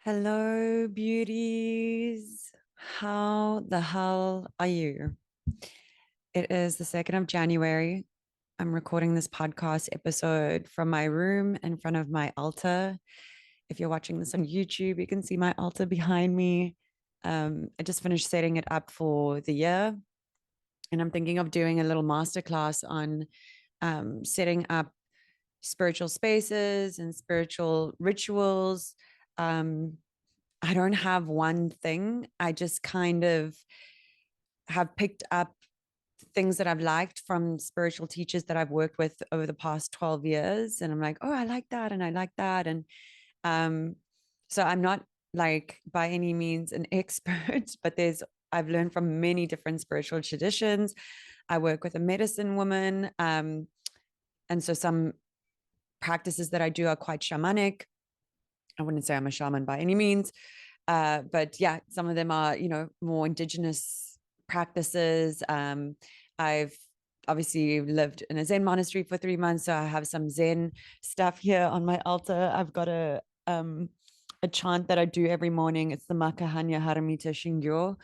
Hello, beauties. How the hell are you? It is the 2nd of January. I'm recording this podcast episode from my room in front of my altar. If you're watching this on YouTube, you can see my altar behind me. I just finished setting it up for the year, and I'm thinking of doing a little masterclass on setting up spiritual spaces and spiritual rituals. Um, I don't have one thing. I just kind of have picked up things that I've liked from spiritual teachers that I've worked with over the past 12 years. And I'm like, oh, I like that. And I like that. And um, so I'm not like by any means an expert, but I've learned from many different spiritual traditions. I work with a medicine woman. And so some practices that I do are quite shamanic. I wouldn't say I'm a shaman by any means. But yeah, some of them are, more indigenous practices. I've obviously lived in a Zen monastery for 3 months, so I have some Zen stuff here on my altar. I've got a chant that I do every morning. It's the Makahanya Haramita Shingyo,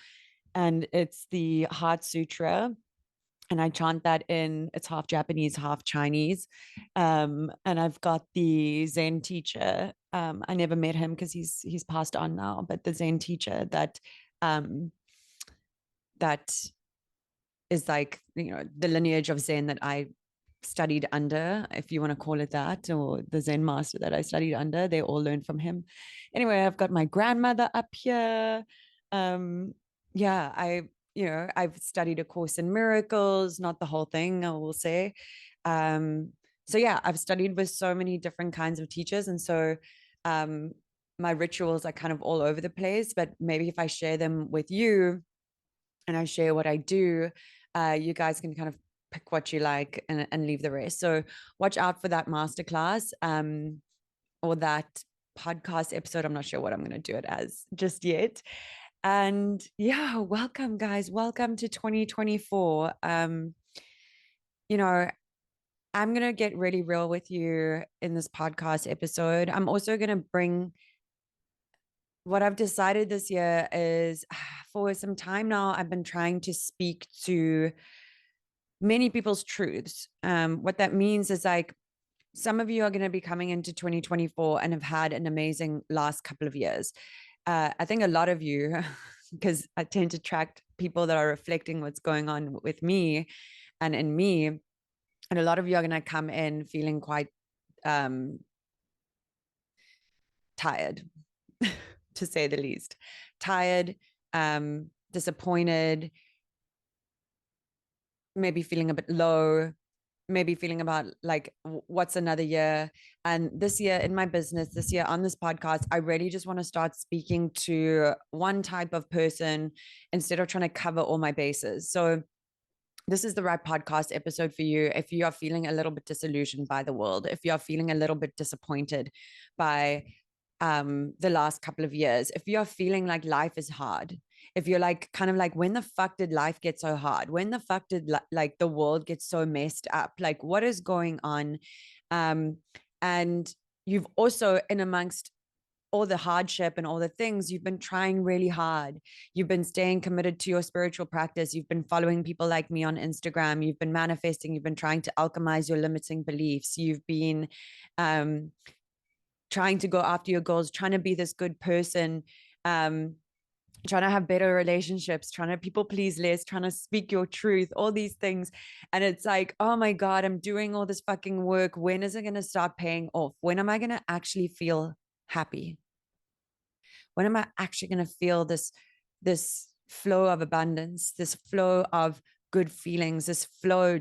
and it's the Heart Sutra, and I chant that it's half Japanese, half Chinese. And I've got the Zen teacher. I never met him because he's passed on now, but the Zen teacher um, that is like, the lineage of Zen that I studied under, if you want to call it that, or the Zen master that I studied under. They all learned from him. Anyway, I've got my grandmother up here. Um, yeah, I've studied A Course in Miracles, not the whole thing, I will say. Um, so yeah, I've studied with so many different kinds of teachers. And so um, my rituals are kind of all over the place, but maybe if I share them with you and I share what I do, you guys can kind of pick what you like and leave the rest. So watch out for that masterclass or that podcast episode. I'm not sure what I'm going to do it as just yet. And yeah, welcome, guys. Welcome to 2024. You know, I'm going to get really real with you in this podcast episode. I'm also going to bring what I've decided this year is for some time now, I've been trying to speak to many people's truths. What that means is like some of you are going to be coming into 2024 and have had an amazing last couple of years. I think a lot of you, because I tend to attract people that are reflecting what's going on with me and in me. And a lot of you are going to come in feeling quite tired, to say the least. Tired, disappointed, maybe feeling a bit low, maybe feeling about like what's another year. And this year in my business, this year on this podcast, I really just want to start speaking to one type of person instead of trying to cover all my bases. So this is the right podcast episode for you if you are feeling a little bit disillusioned by the world, if you are feeling a little bit disappointed by the last couple of years, if you're feeling like life is hard, if you're like kind of like, when the fuck did life get so hard, when the fuck did like the world get so messed up, like what is going on? And you've also, in amongst all the hardship and all the things, you've been trying really hard. You've been staying committed to your spiritual practice. You've been following people like me on Instagram. You've been manifesting. You've been trying to alchemize your limiting beliefs. You've been trying to go after your goals, trying to be this good person, trying to have better relationships, trying to people please less, trying to speak your truth, all these things. And it's like, oh my God, I'm doing all this fucking work. When is it going to start paying off? When am I going to actually feel happy? When am I actually going to feel this flow of abundance, this flow of good feelings, this flow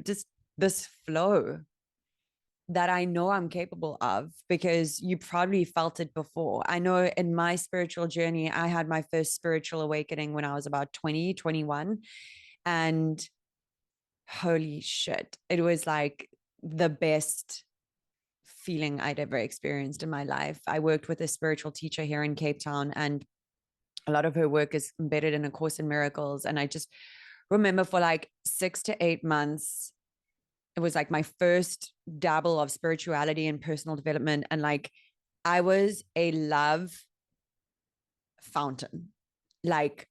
that I know I'm capable of, because you probably felt it before. I know in my spiritual journey, I had my first spiritual awakening when I was about 20, 21. And holy shit, it was like the best feeling I'd ever experienced in my life. I worked with a spiritual teacher here in Cape Town, and a lot of her work is embedded in A Course in Miracles. And I just remember for like 6 to 8 months, it was like my first dabble of spirituality and personal development. And like, I was a love fountain. Like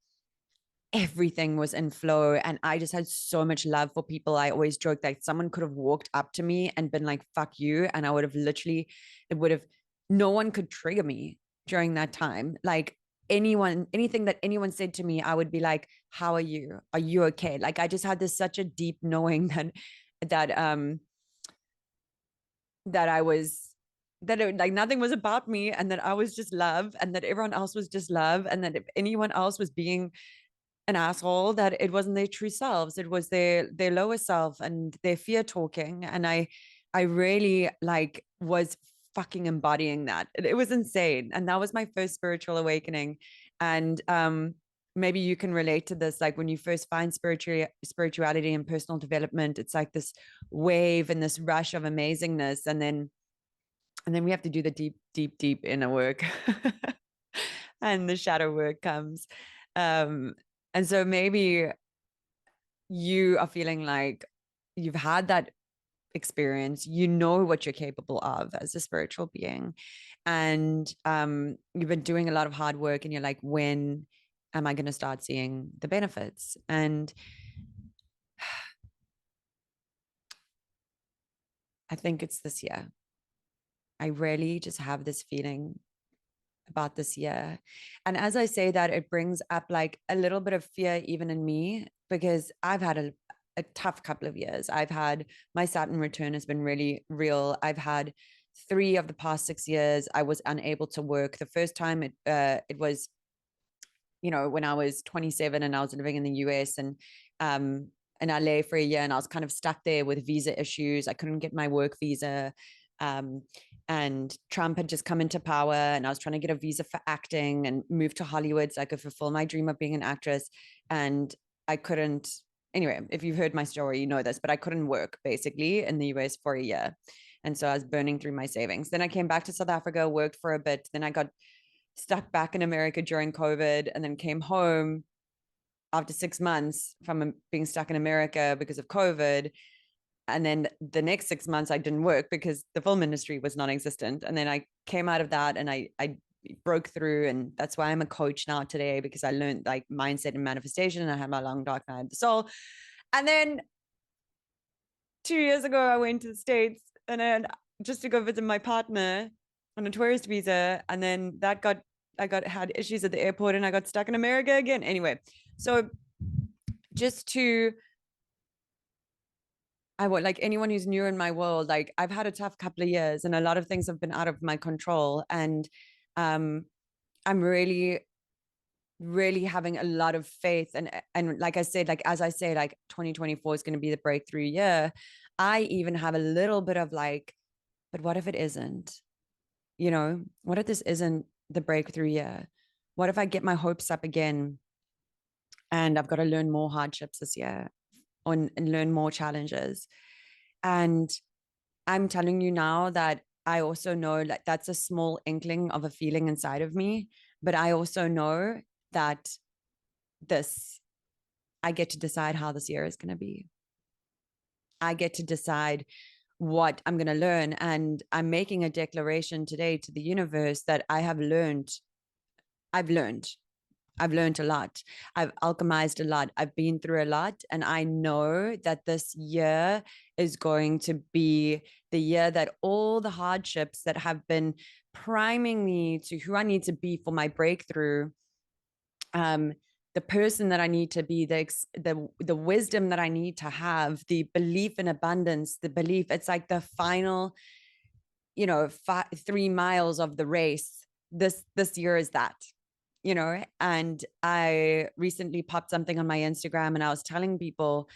everything was in flow. And I just had so much love for people. I always joke that someone could have walked up to me and been like, fuck you. And I would have literally, it would have, no one could trigger me during that time. Like anyone, anything that anyone said to me, I would be like, how are you? Are you okay? Like I just had this such a deep knowing that that I was that it, like nothing was about me and that I was just love and that everyone else was just love and that if anyone else was being an asshole, that it wasn't their true selves, it was their lower self and their fear talking. And I really like was fucking embodying that. It was insane. And that was my first spiritual awakening. And maybe you can relate to this, like when you first find spirituality and personal development, it's like this wave and this rush of amazingness, and then we have to do the deep inner work and the shadow work comes. um and so maybe you are feeling like you've had that experience, you know what you're capable of as a spiritual being, and you've been doing a lot of hard work and you're like, when am I going to start seeing the benefits? And I think it's this year. I really just have this feeling about this year. And as I say that, it brings up like a little bit of fear even in me, because I've had a tough couple of years. I've had my Saturn return has been really real. I've had 3 of the past 6 years I was unable to work. The first time it was, you know, when I was 27 and I was living in the US and in LA for a year, and I was kind of stuck there with visa issues. I couldn't get my work visa. Um, and Trump had just come into power, and I was trying to get a visa for acting and move to Hollywood so I could fulfill my dream of being an actress. And I couldn't, anyway, if you've heard my story, you know this, but I couldn't work basically in the US for a year. And so I was burning through my savings. Then I came back to South Africa, worked for a bit. Then I got stuck back in America during COVID, and then came home after 6 months from being stuck in America because of COVID. And then the next 6 months I didn't work because the film industry was non-existent. And then I came out of that and I broke through. And that's why I'm a coach now today, because I learned like mindset and manifestation, and I had my long dark night of the soul. And then 2 years ago, I went to the States and then just to go visit my partner on a tourist visa. And then had issues at the airport and I got stuck in America again. Anyway, so just to, I would like anyone who's new in my world, like I've had a tough couple of years and a lot of things have been out of my control. And I'm really, really having a lot of faith. And like I said, like as I say, like 2024 is going to be the breakthrough year. I even have a little bit of like, but what if it isn't? You know, what if this isn't the breakthrough year? What if I get my hopes up again and I've got to learn more hardships this year and learn more challenges? And I'm telling you now that I also know that that's a small inkling of a feeling inside of me. But I also know that this, I get to decide how this year is going to be. I get to decide what I'm going to learn. And I'm making a declaration today to the universe that I've learned. I've learned a lot. I've alchemized a lot. I've been through a lot. And I know that this year is going to be the year that all the hardships that have been priming me to who I need to be for my breakthrough, the person that I need to be, the wisdom that I need to have, the belief in abundance, the belief, it's like the final, 3 miles of the race. This year is that. And I recently popped something on my Instagram and I was telling people,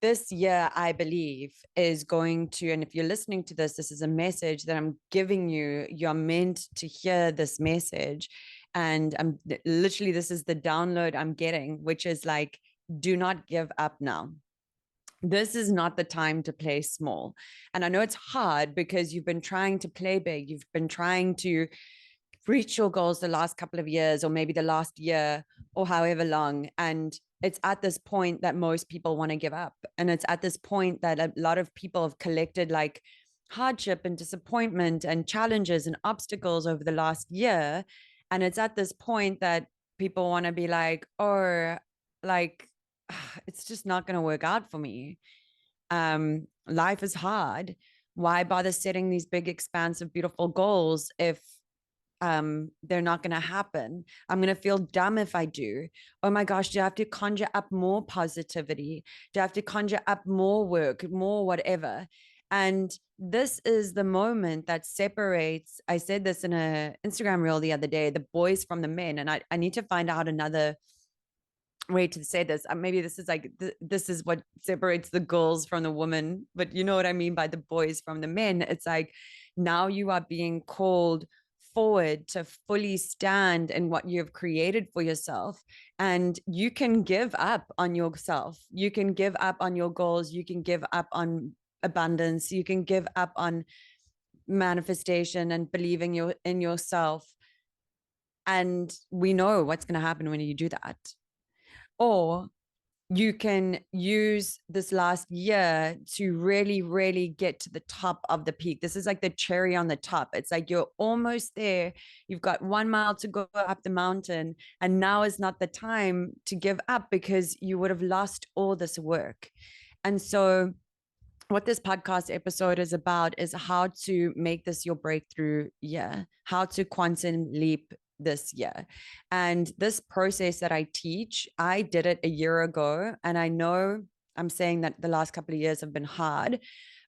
this year, I believe, is going to, and if you're listening to this, this is a message that I'm giving you. You're meant to hear this message. And I'm literally, this is the download I'm getting, which is like, do not give up now. This is not the time to play small. And I know it's hard because you've been trying to play big. You've been trying to reach your goals the last couple of years, or maybe the last year, or however long. And it's at this point that most people want to give up. And it's at this point that a lot of people have collected like hardship and disappointment and challenges and obstacles over the last year. And it's at this point that people want to be like, oh, like, it's just not going to work out for me. Life is hard. Why bother setting these big, expansive, beautiful goals if they're not going to happen? I'm going to feel dumb if I do. Oh my gosh, do I have to conjure up more positivity? Do I have to conjure up more work, more whatever? And this is the moment that separates. I said this in a Instagram reel the other day, the boys from the men. And I need to find out another way to say this. Maybe this is like this is what separates the girls from the women, but you know what I mean by the boys from the men. It's like now you are being called forward to fully stand in what you have created for yourself, and you can give up on yourself, you can give up on your goals, you can give up on abundance, you can give up on manifestation and believing in yourself. And we know what's going to happen when you do that. Or you can use this last year to really, really get to the top of the peak. This is like the cherry on the top. It's like you're almost there. You've got 1 mile to go up the mountain. And now is not the time to give up because you would have lost all this work. And so, what this podcast episode is about is how to make this your breakthrough year, how to quantum leap this year. And this process that I teach, I did it a year ago. And I know I'm saying that the last couple of years have been hard,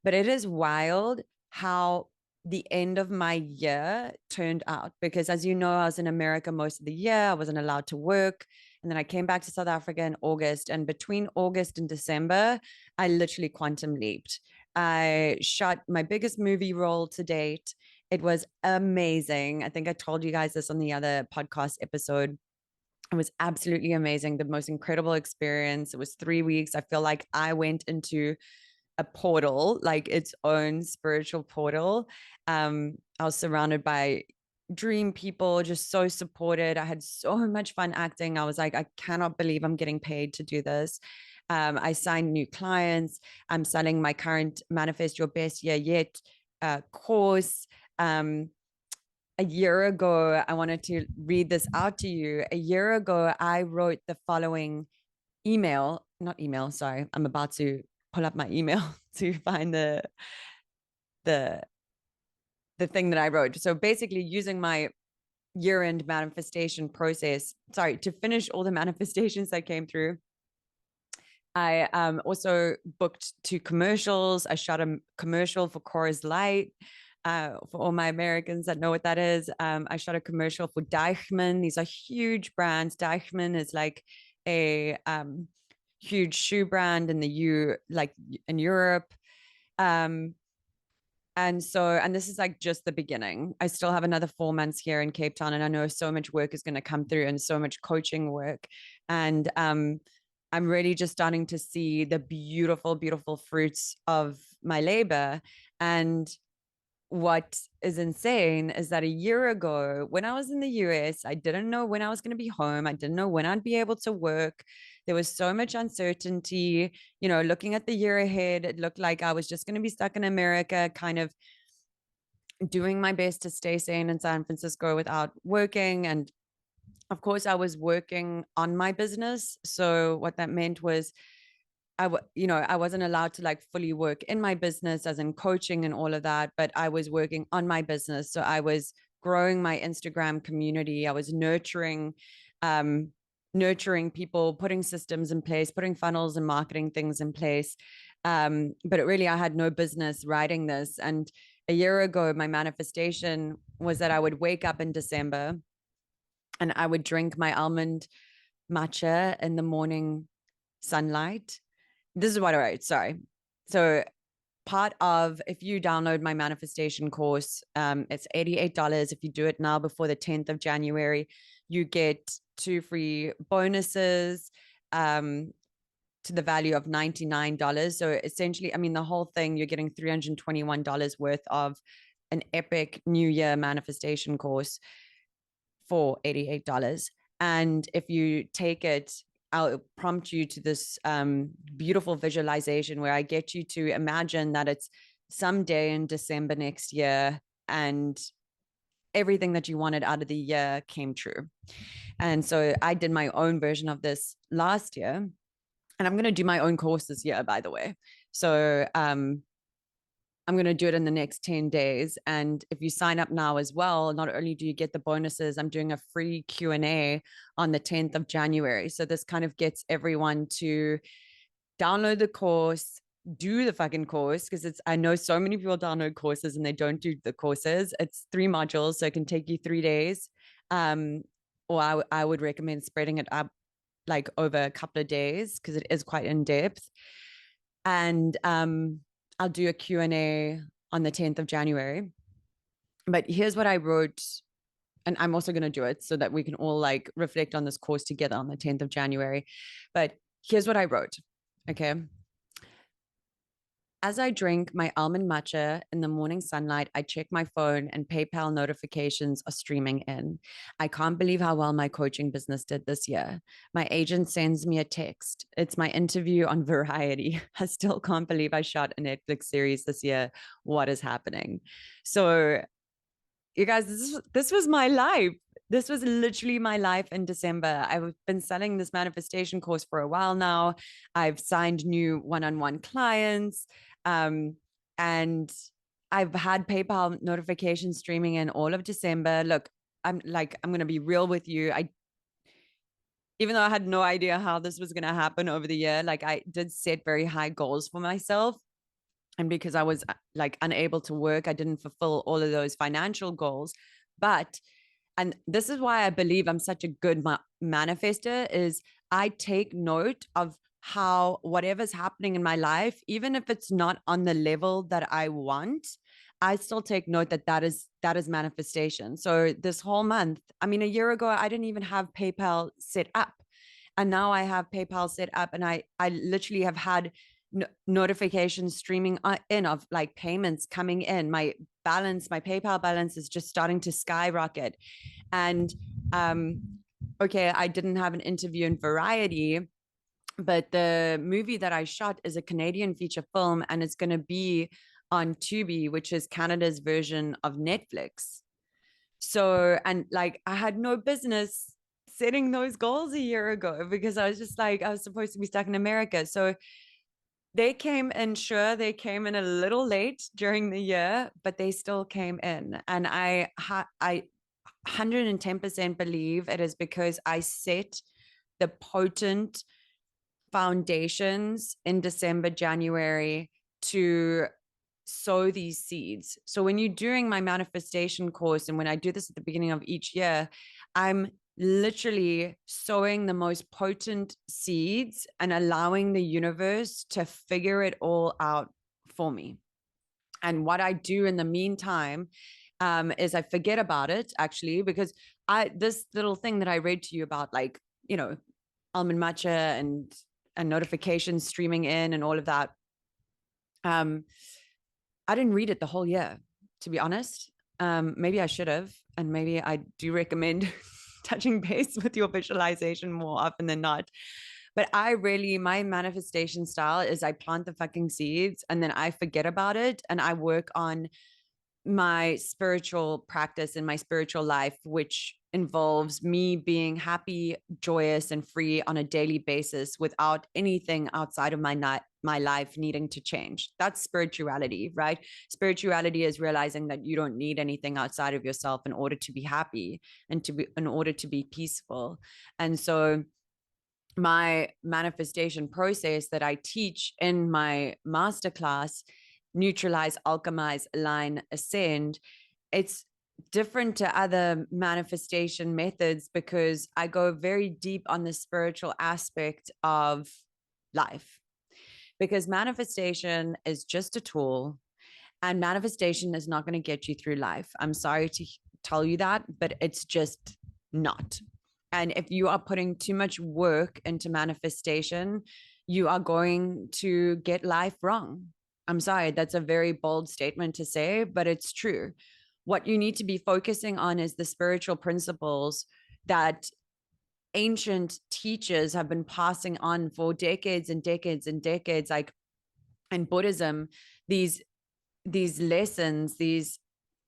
but it is wild how the end of my year turned out. Because as you know, I was in America most of the year, I wasn't allowed to work. And then I came back to South Africa in August. And between August and December, I literally quantum leaped. I shot my biggest movie role to date. It was amazing. I think I told you guys this on the other podcast episode. It was absolutely amazing. The most incredible experience. It was 3 weeks. I feel like I went into a portal, like its own spiritual portal. I was surrounded by dream people, just so supported. I had so much fun acting. I was like, I cannot believe I'm getting paid to do this. I signed new clients. I'm selling my current Manifest Your Best Year Yet course. A year ago, I wanted to read this out to you. A year ago, I wrote the following email, not email, sorry. I'm about to pull up my email to find the the thing that I wrote. So basically using my year-end manifestation process, sorry, to finish all the manifestations that came through. I also booked 2 commercials. I shot a commercial for Coors Light. For all my Americans that know what that is, I shot a commercial for Deichmann. These are huge brands. Deichmann is like a huge shoe brand in like in Europe. Um, and this is like just the beginning. I still have another 4 months here in Cape Town, and I know so much work is going to come through and so much coaching work. And I'm really just starting to see the beautiful, beautiful fruits of my labor. And what is insane is that a year ago, when I was in the US, I didn't know when I was going to be home. I didn't know when I'd be able to work. There was so much uncertainty. You know, looking at the year ahead, it looked like I was just going to be stuck in America, kind of doing my best to stay sane in San Francisco without working. And of course, I was working on my business. So what that meant was I wasn't allowed to like fully work in my business as in coaching and all of that, but I was working on my business. So I was growing my Instagram community. I was um, nurturing people, putting systems in place, putting funnels and marketing things in place. But I had no business writing this. And a year ago, my manifestation was that I would wake up in December and I would drink my almond matcha in the morning sunlight. This is what I wrote. Sorry. So part of, if you download my manifestation course, it's $88. If you do it now before the 10th of January, you get 2 free bonuses to the value of $99. So essentially, I mean, the whole thing, you're getting $321 worth of an epic New Year manifestation course for $88. And if you take it, I'll prompt you to this beautiful visualization where I get you to imagine that it's someday in December next year, and everything that you wanted out of the year came true. And so I did my own version of this last year, and I'm going to do my own course this year, by the way. So I'm going to do it in the next 10 days. And if you sign up now as well, not only do you get the bonuses, I'm doing a free Q&A on the 10th of January. So this kind of gets everyone to download the course, do the fucking course, because I know so many people download courses and they don't do the courses. It's 3 modules, so it can take you 3 days. Or I would recommend spreading it up like over a couple of days because it is quite in depth. And I'll do a Q&A on the 10th of January. But here's what I wrote, and I'm also going to do it so that we can all like reflect on this course together on the 10th of January. But here's what I wrote. Okay. As I drink my almond matcha in the morning sunlight, I check my phone and PayPal notifications are streaming in. I can't believe how well my coaching business did this year. My agent sends me a text. It's my interview on Variety. I still can't believe I shot a Netflix series this year. What is happening? So, you guys, this was my life. This was literally my life in December. I've been selling this manifestation course for a while now. I've signed new one-on-one clients. And I've had PayPal notifications streaming in all of December. Look, I'm going to be real with you. Even though I had no idea how this was going to happen over the year, like I did set very high goals for myself. And because I was like unable to work, I didn't fulfill all of those financial goals. But, and this is why I believe I'm such a good manifester, is I take note of how whatever's happening in my life, even if it's not on the level that I want, I still take note that that is manifestation. So this whole month, I mean, a year ago, I didn't even have PayPal set up. And now I have PayPal set up, and I literally have had notifications streaming in of like payments coming in. My PayPal balance is just starting to skyrocket. And okay, I didn't have an interview in Variety, but the movie that I shot is a Canadian feature film, and it's going to be on Tubi, which is Canada's version of Netflix. So, and like I had no business setting those goals a year ago because I was just like, I was supposed to be stuck in America. So they came in, sure, they came in a little late during the year, but they still came in. And I 110% believe it is because I set the potent foundations in December, January to sow these seeds. So when you're doing my manifestation course, and when I do this at the beginning of each year, I'm literally sowing the most potent seeds and allowing the universe to figure it all out for me. And what I do in the meantime is I forget about it, actually, because this little thing that I read to you about, like, almond matcha and notifications streaming in and all of that. I didn't read it the whole year, to be honest. Maybe I should have, and maybe I do recommend touching base with your visualization more often than not. But my manifestation style is I plant the fucking seeds and then I forget about it and I work on my spiritual practice in my spiritual life, which involves me being happy, joyous, and free on a daily basis without anything outside of my life needing to change. That's spirituality, right? Spirituality is realizing that you don't need anything outside of yourself in order to be happy and in order to be peaceful. And so my manifestation process that I teach in my masterclass, Neutralize, Alchemize, Align, Ascend, it's different to other manifestation methods because I go very deep on the spiritual aspect of life. Because manifestation is just a tool, and manifestation is not going to get you through life. I'm sorry to tell you that, but it's just not. And if you are putting too much work into manifestation, you are going to get life wrong. I'm sorry, that's a very bold statement to say, but it's true. What you need to be focusing on is the spiritual principles that ancient teachers have been passing on for decades and decades and decades. Like in Buddhism, these these lessons, these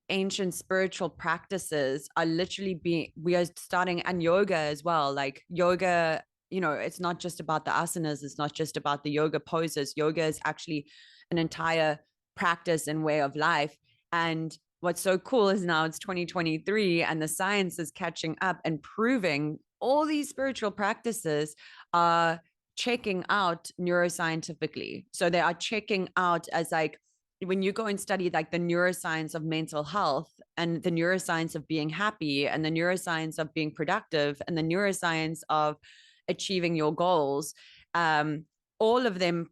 ancient spiritual practices are literally being, we are starting, and yoga as well. Like yoga, it's not just about the asanas, it's not just about the yoga poses. Yoga is actually an entire practice and way of life. And what's so cool is now it's 2023 and the science is catching up and proving all these spiritual practices are checking out neuroscientifically. So they are checking out as like, when you go and study like the neuroscience of mental health and the neuroscience of being happy and the neuroscience of being productive and the neuroscience of achieving your goals, all of them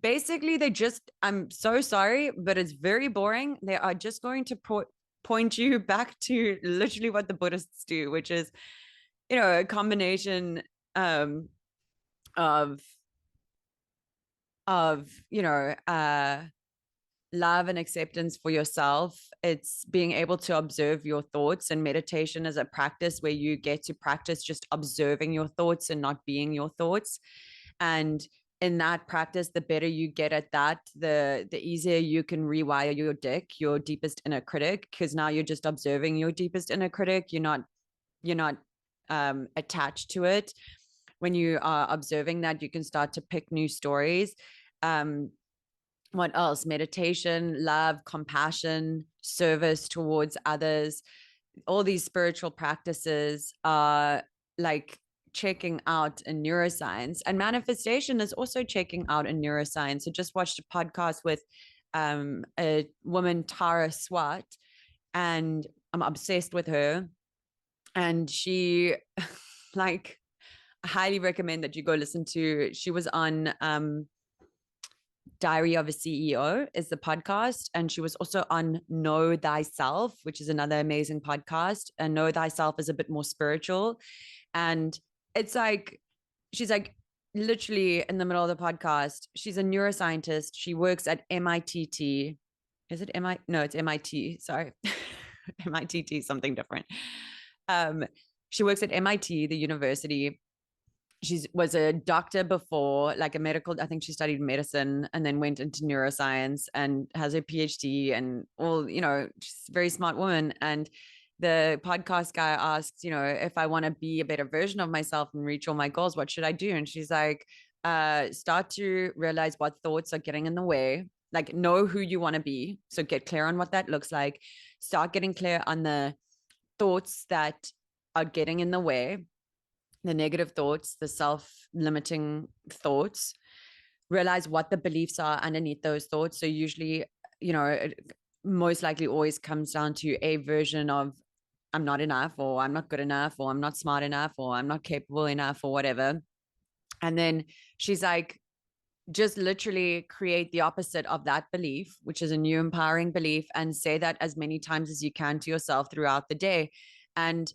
basically, they just, I'm so sorry, but it's very boring. They are just going to point you back to literally what the Buddhists do, which is, a combination of of love and acceptance for yourself. It's being able to observe your thoughts, and meditation is a practice where you get to practice just observing your thoughts and not being your thoughts. And in that practice, the better you get at that, the easier you can rewire your deepest inner critic, because now you're just observing your deepest inner critic. You're not attached to it. When you are observing that, you can start to pick new stories. What else? Meditation, love, compassion, service towards others. All these spiritual practices are like checking out in neuroscience, and manifestation is also checking out in neuroscience. I just watched a podcast with a woman, Tara Swart, and I'm obsessed with her. And she, like, I highly recommend that you go listen to. She was on Diary of a CEO is the podcast. And she was also on Know Thyself, which is another amazing podcast. And Know Thyself is a bit more spiritual. And it's like, she's like literally in the middle of the podcast. She's a neuroscientist. She works at MIT. Is it MIT? No, it's MIT. Sorry. MIT, something different. She works at MIT, the university. She was a doctor before, like a medical, I think she studied medicine and then went into neuroscience and has a PhD and all, she's a very smart woman. And the podcast guy asks, if I want to be a better version of myself and reach all my goals, what should I do? And she's like, start to realize what thoughts are getting in the way. Like, know who you want to be. So get clear on what that looks like. Start getting clear on the thoughts that are getting in the way, the negative thoughts, the self-limiting thoughts. Realize what the beliefs are underneath those thoughts. So usually, it most likely always comes down to a version of I'm not enough, or I'm not good enough, or I'm not smart enough, or I'm not capable enough, or whatever. And then she's like, just literally create the opposite of that belief, which is a new empowering belief, and say that as many times as you can to yourself throughout the day. And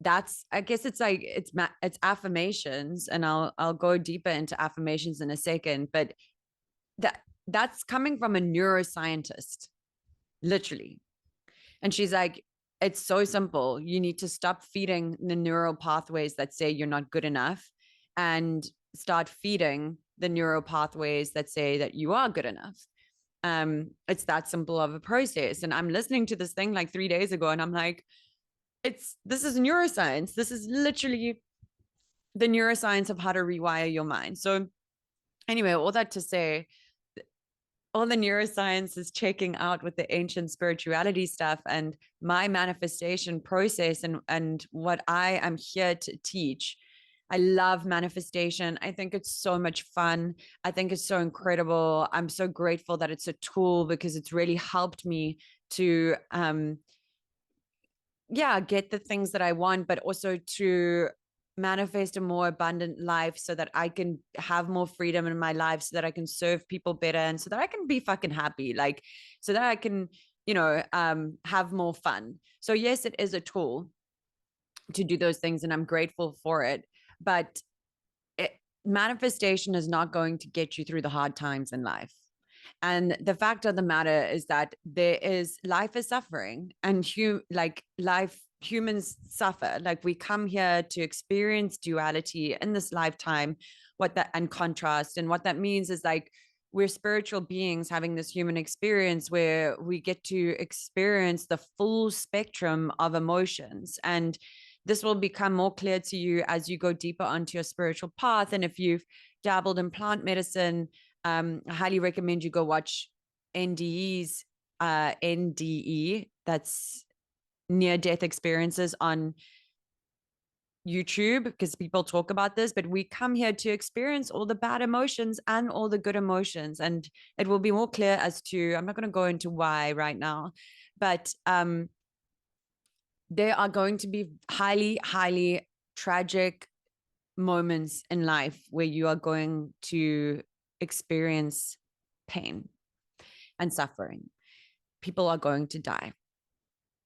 that's, I guess it's like it's affirmations, and I'll go deeper into affirmations in a second, but that's coming from a neuroscientist, literally. And she's like, it's so simple. You need to stop feeding the neural pathways that say you're not good enough and start feeding the neural pathways that say that you are good enough. It's that simple of a process. And I'm listening to this thing like 3 days ago, and I'm like, this is neuroscience. This is literally the neuroscience of how to rewire your mind. So anyway, all that to say, all the neuroscience is checking out with the ancient spirituality stuff, and my manifestation process and what I am here to teach. I love manifestation. I think it's so much fun. I think it's so incredible. I'm so grateful that it's a tool, because it's really helped me to get the things that I want, but also to manifest a more abundant life so that I can have more freedom in my life, so that I can serve people better, and so that I can be fucking happy, like, so that I can, have more fun. So yes, it is a tool to do those things, and I'm grateful for it. But manifestation is not going to get you through the hard times in life. And the fact of the matter is that life is suffering, and humans suffer. Like, we come here to experience duality in this lifetime, and contrast. And what that means is, like, we're spiritual beings having this human experience where we get to experience the full spectrum of emotions. And this will become more clear to you as you go deeper onto your spiritual path. And if you've dabbled in plant medicine, I highly recommend you go watch NDE, that's near death experiences on YouTube, because people talk about this, but we come here to experience all the bad emotions and all the good emotions. And it will be more clear as to, I'm not going to go into why right now, but there are going to be highly, highly tragic moments in life where you are going to experience pain and suffering. People are going to die.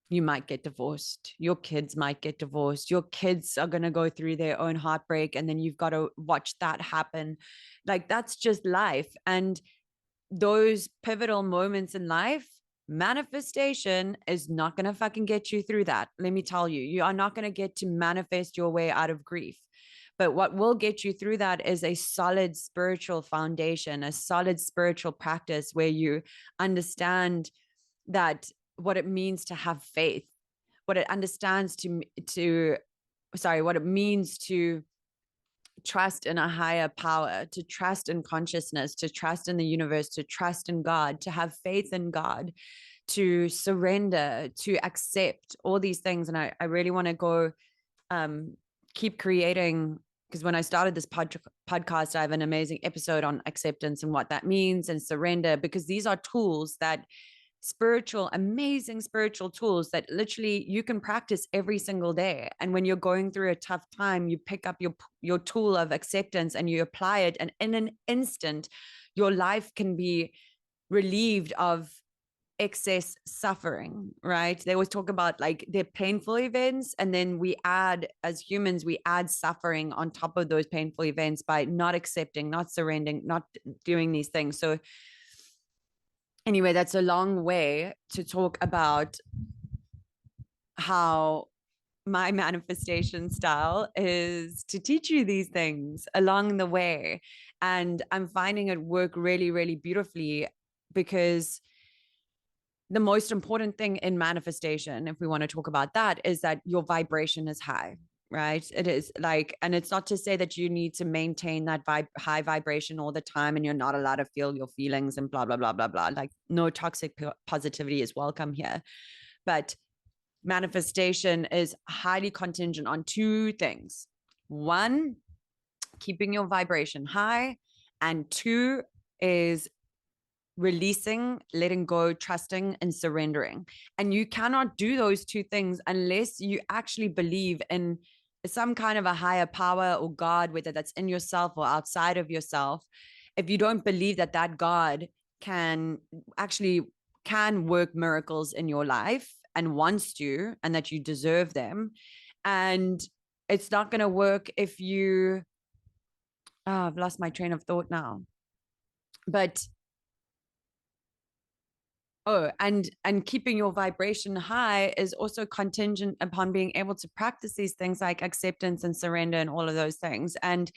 You might get divorced. Your kids might get divorced. Your kids are going to go through their own heartbreak, and then you've got to watch that happen. Like, that's just life. And those pivotal moments in life, manifestation is not going to fucking get you through that. Let me tell you, you are not going to get to manifest your way out of grief. But what will get you through that is a solid spiritual foundation, a solid spiritual practice where you understand that what it means to have faith, what it understands what it means to trust in a higher power, to trust in consciousness, to trust in the universe, to trust in God, to have faith in God, to surrender, to accept all these things. And I really want to go keep creating, because when I started this podcast, I have an amazing episode on acceptance and what that means, and surrender, because these are tools that amazing spiritual tools that literally you can practice every single day. And when you're going through a tough time, you pick up your tool of acceptance and you apply it. And in an instant, your life can be relieved of excess suffering, right? They always talk about like they're painful events, and then as humans, we add suffering on top of those painful events by not accepting, not surrendering, not doing these things. So anyway, that's a long way to talk about how my manifestation style is to teach you these things along the way. And I'm finding it work really, really beautifully, because the most important thing in manifestation, if we want to talk about that, is that your vibration is high, right? It is like, and it's not to say that you need to maintain that high vibration all the time and you're not allowed to feel your feelings and blah, blah, blah, blah, blah. Like, no toxic positivity is welcome here. But manifestation is highly contingent on two things. One, keeping your vibration high, and two is releasing, letting go, trusting, and surrendering. And you cannot do those two things unless you actually believe in some kind of a higher power or God, whether that's in yourself or outside of yourself. If you don't believe that that God can work miracles in your life and wants to, and that you deserve them, and it's not going to work if you, I've lost my train of thought now. But and keeping your vibration high is also contingent upon being able to practice these things like acceptance and surrender and all of those things. And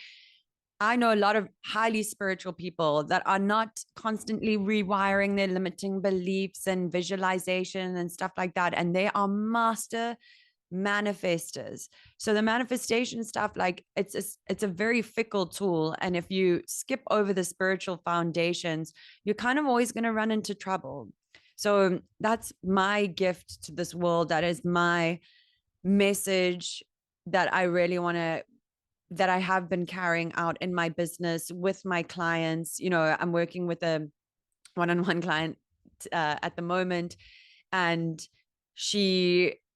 I know a lot of highly spiritual people that are not constantly rewiring their limiting beliefs and visualization and stuff like that. And they are master manifestors. So the manifestation stuff, like it's a very fickle tool. And if you skip over the spiritual foundations, you're kind of always going to run into trouble. So that's my gift to this world. That is my message that I really want to, that I have been carrying out in my business with my clients. You know, I'm working with a one-on-one client at the moment, and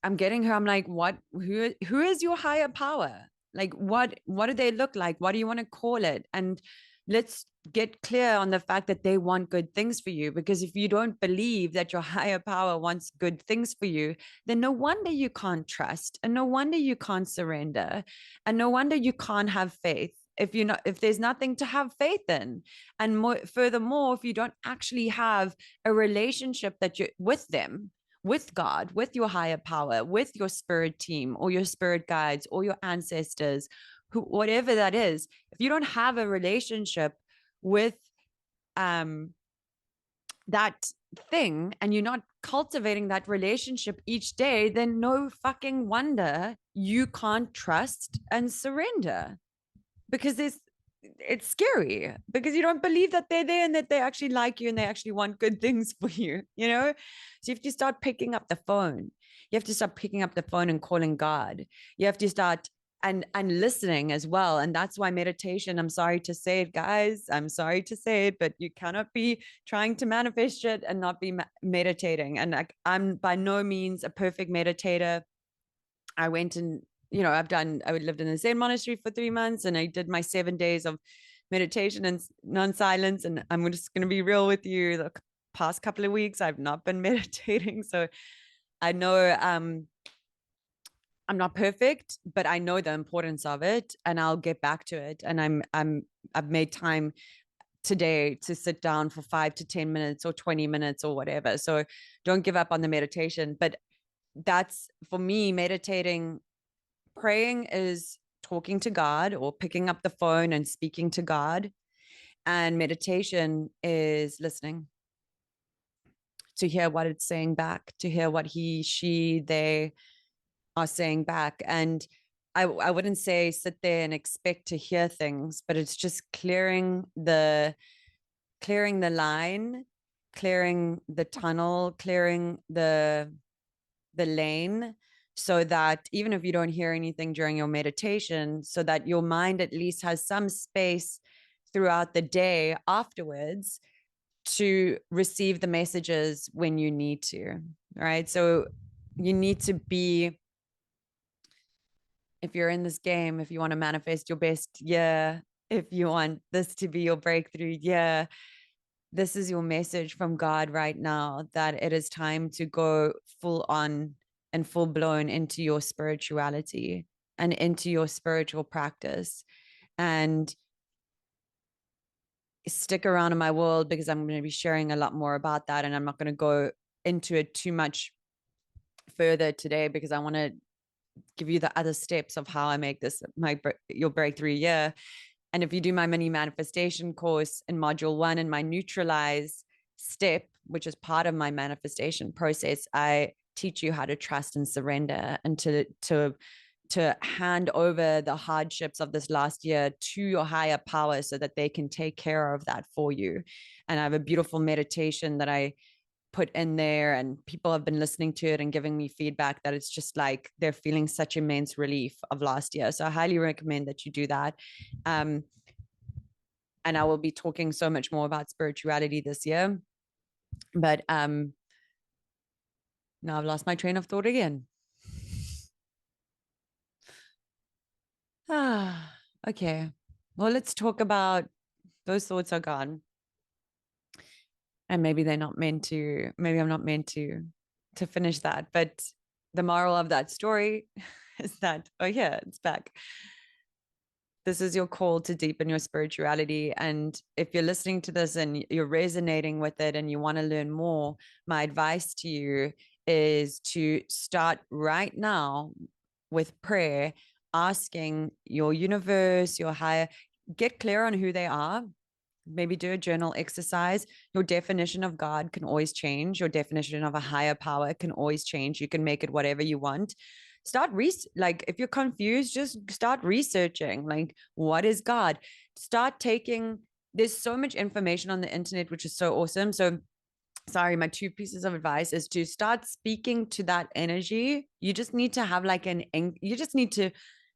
I'm getting her, I'm like, who is your higher power? Like, what do they look like? What do you want to call it? And let's get clear on the fact that they want good things for you. Because if you don't believe that your higher power wants good things for you, then no wonder you can't trust, and no wonder you can't surrender, and no wonder you can't have faith if there's nothing to have faith in. And furthermore, if you don't actually have a relationship that you're with them, with God, with your higher power, with your spirit team or your spirit guides or your ancestors, whatever that is, if you don't have a relationship with that thing and you're not cultivating that relationship each day, then no fucking wonder you can't trust and surrender, because it's scary because you don't believe that they're there and that they actually like you and they actually want good things for you, you know? So you have to start picking up the phone. You have to start picking up the phone and calling God. You have to start and listening as well. And that's why meditation, I'm sorry to say it, guys, I'm sorry to say it, but you cannot be trying to manifest shit and not be meditating. And I'm by no means a perfect meditator. I went and, I lived in the Zen monastery for 3 months and I did my 7 days of meditation and non-silence. And I'm just going to be real with you. The past couple of weeks, I've not been meditating. So I know I'm not perfect, but I know the importance of it and I'll get back to it. And I've made time today to sit down for 5 to 10 minutes or 20 minutes or whatever. So don't give up on the meditation. But that's for me, meditating. Praying is talking to God or picking up the phone and speaking to God. And meditation is listening to hear what it's saying back, to hear what he, she, they are saying back. And I wouldn't say sit there and expect to hear things, but it's just clearing the line, clearing the tunnel, clearing the lane, so that even if you don't hear anything during your meditation, so that your mind at least has some space throughout the day afterwards to receive the messages when you need to, right? So you need to be, if you're in this game, if you want to manifest your best year, if you want this to be your breakthrough year, this is your message from God right now, that it is time to go full on and full blown into your spirituality and into your spiritual practice. And stick around in my world because I'm going to be sharing a lot more about that. And I'm not going to go into it too much further today because I want to give you the other steps of how I make this your breakthrough year. And if you do my mini manifestation course in module 1 and my neutralize step, which is part of my manifestation process, I teach you how to trust and surrender and to hand over the hardships of this last year to your higher power so that they can take care of that for you. And I have a beautiful meditation that I put in there, and people have been listening to it and giving me feedback that it's just like they're feeling such immense relief of last year. So I highly recommend that you do that. And I will be talking so much more about spirituality this year. But now I've lost my train of thought again. Okay. Well, let's talk about those thoughts are gone. And maybe they're not meant to, maybe I'm not meant to finish that. But the moral of that story is that, oh yeah, it's back. This is your call to deepen your spirituality. And if you're listening to this and you're resonating with it and you want to learn more, my advice to you is to start right now with prayer, asking your universe, your higher, get clear on who they are. Maybe do a journal exercise. Your definition of God can always change. Your definition of a higher power can always change. You can make it whatever you want. Start like if you're confused, just start researching. Like, what is God? Start taking. There's so much information on the internet, which is so awesome. So sorry, my 2 pieces of advice is to start speaking to that energy. You just need to have you just need to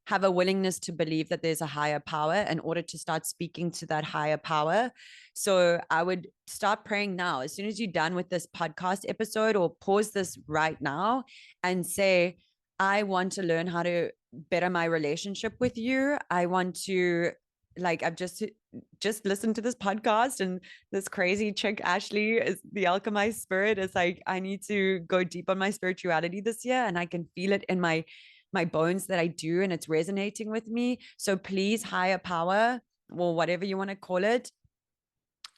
have a willingness to believe that there's a higher power in order to start speaking to that higher power. So I would start praying now. As soon as you're done with this podcast episode, or pause this right now and say, I want to learn how to better my relationship with you. I want to, like, I've just listened to this podcast, and this crazy chick Ashley is the alchemized spirit. Is like, I need to go deep on my spirituality this year, and I can feel it in my bones that I do, and it's resonating with me. So please, higher power, or whatever you want to call it,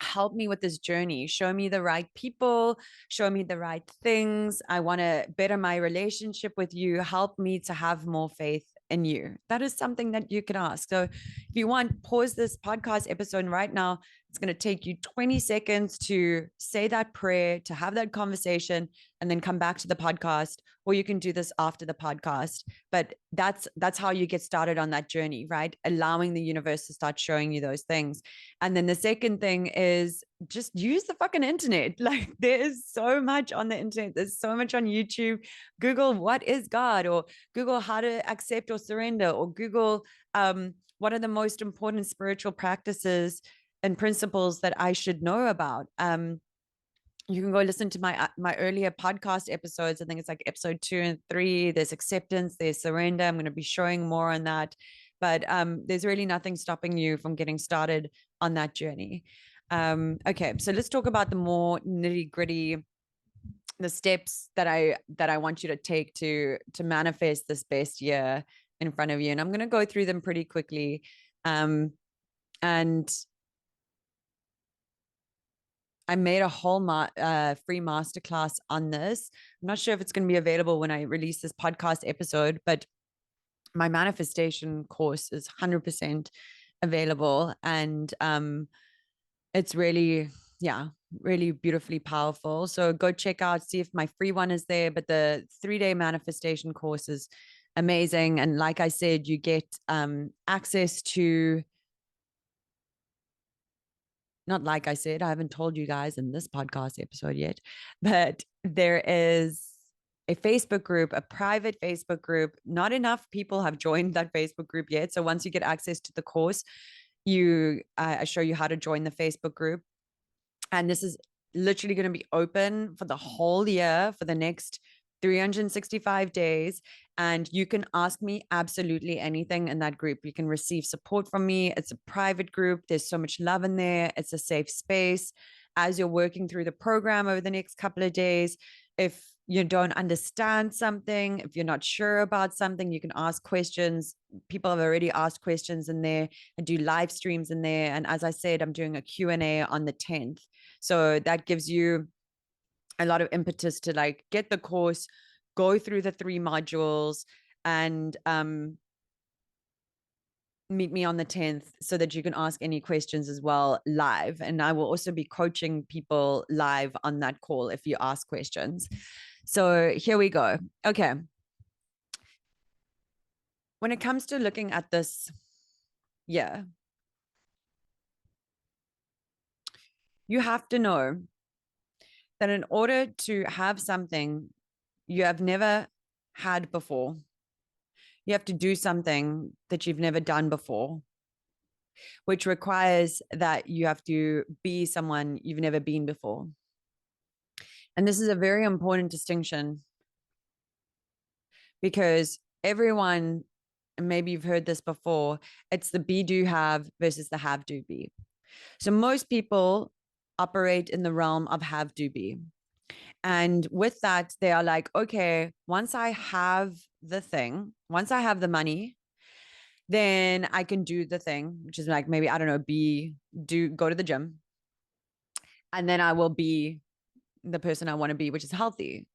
help me with this journey. Show me the right people, show me the right things. I want to better my relationship with you. Help me to have more faith in you. That is something that you can ask. So if you want, pause this podcast episode right now, It's going to take you 20 seconds to say that prayer, to have that conversation, and then come back to the podcast. Or you can do this after the podcast. But that's how you get started on that journey, right? Allowing the universe to start showing you those things. And then the second thing is just use the fucking internet. Like there is so much on the internet. There's so much on YouTube. Google what is God, or Google how to accept or surrender, or Google what are the most important spiritual practices and principles that I should know about. You can go listen to my earlier podcast episodes. I think it's like episode 2 and 3. There's acceptance, there's surrender. I'm going to be showing more on that, but there's really nothing stopping you from getting started on that journey. Okay, so let's talk about the more nitty gritty, the steps that I want you to take to manifest this best year in front of you, and I'm going to go through them pretty quickly. And I made a whole free masterclass on this. I'm not sure if it's going to be available when I release this podcast episode, but my manifestation course is 100% available. And it's really, yeah, really beautifully powerful. So go check out, see if my free one is there. But the 3-day manifestation course is amazing. And like I said, you get access to, not like I said, I haven't told you guys in this podcast episode yet, but there is a Facebook group, a private Facebook group. Not enough people have joined that Facebook group yet. So once you get access to the course, I show you how to join the Facebook group. And this is literally going to be open for the whole year for the next 365 days. And you can ask me absolutely anything in that group. You can receive support from me. It's a private group. There's so much love in there. It's a safe space. As you're working through the program over the next couple of days, if you don't understand something, if you're not sure about something, you can ask questions. People have already asked questions in there. I do live streams in there. And as I said, I'm doing a Q&A on the 10th. So that gives you a lot of impetus to like get the course, go through the 3 modules, and meet me on the 10th so that you can ask any questions as well live. And I will also be coaching people live on that call if you ask questions. So here we go. Okay. When it comes to looking at this year, you have to know that in order to have something you have never had before, you have to do something that you've never done before, which requires that you have to be someone you've never been before. And this is a very important distinction because everyone, and maybe you've heard this before, it's the be do have versus the have do be. So most people operate in the realm of have do be. And with that, they are like, okay, once I have the thing, once I have the money, then I can do the thing, which is like maybe, I don't know, go to the gym. And then I will be the person I want to be, which is healthy.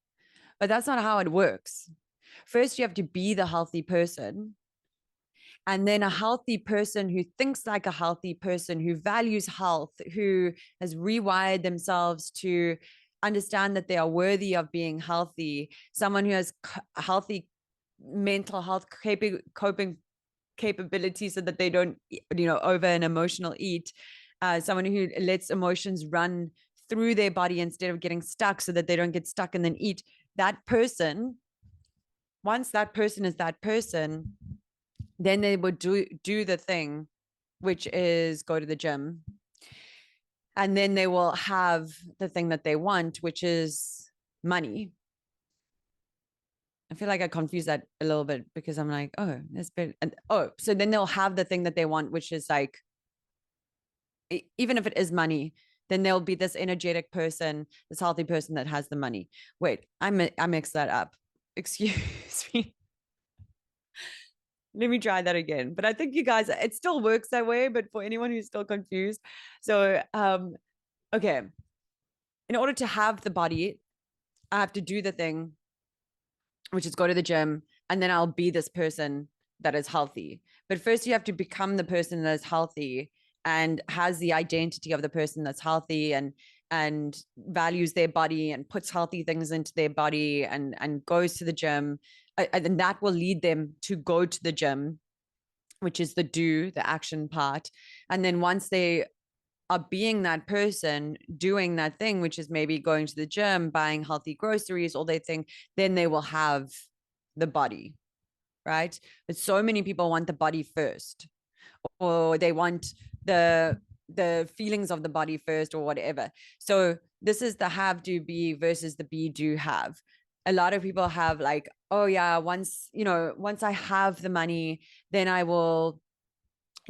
But that's not how it works. First, you have to be the healthy person. And then a healthy person who thinks like a healthy person, who values health, who has rewired themselves to understand that they are worthy of being healthy, someone who has healthy mental health coping capabilities so that they don't, over an emotional eat, someone who lets emotions run through their body instead of getting stuck so that they don't get stuck and then eat. That person, once that person is that person, then they would do the thing, which is go to the gym. And then they will have the thing that they want, which is money. I feel like I confuse that a little bit because I'm like, oh, that's been, so then they'll have the thing that they want, which is like, even if it is money, then there'll be this energetic person, this healthy person that has the money. Wait, I mixed that up. Excuse me. Let me try that again. But I think you guys, it still works that way, but for anyone who's still confused. So, okay. In order to have the body, I have to do the thing, which is go to the gym, and then I'll be this person that is healthy. But first you have to become the person that is healthy. and has the identity of the person that's healthy and values their body and puts healthy things into their body and goes to the gym, and that will lead them to go to the gym, which is the action part. And then once they are being that person doing that thing, which is maybe going to the gym, buying healthy groceries, all they think, then they will have the body, right? But so many people want the body first, or they want the feelings of the body first, or whatever. So this is the have, do, be versus the be, do, have. A lot of people have like, oh yeah, once I have the money, then I will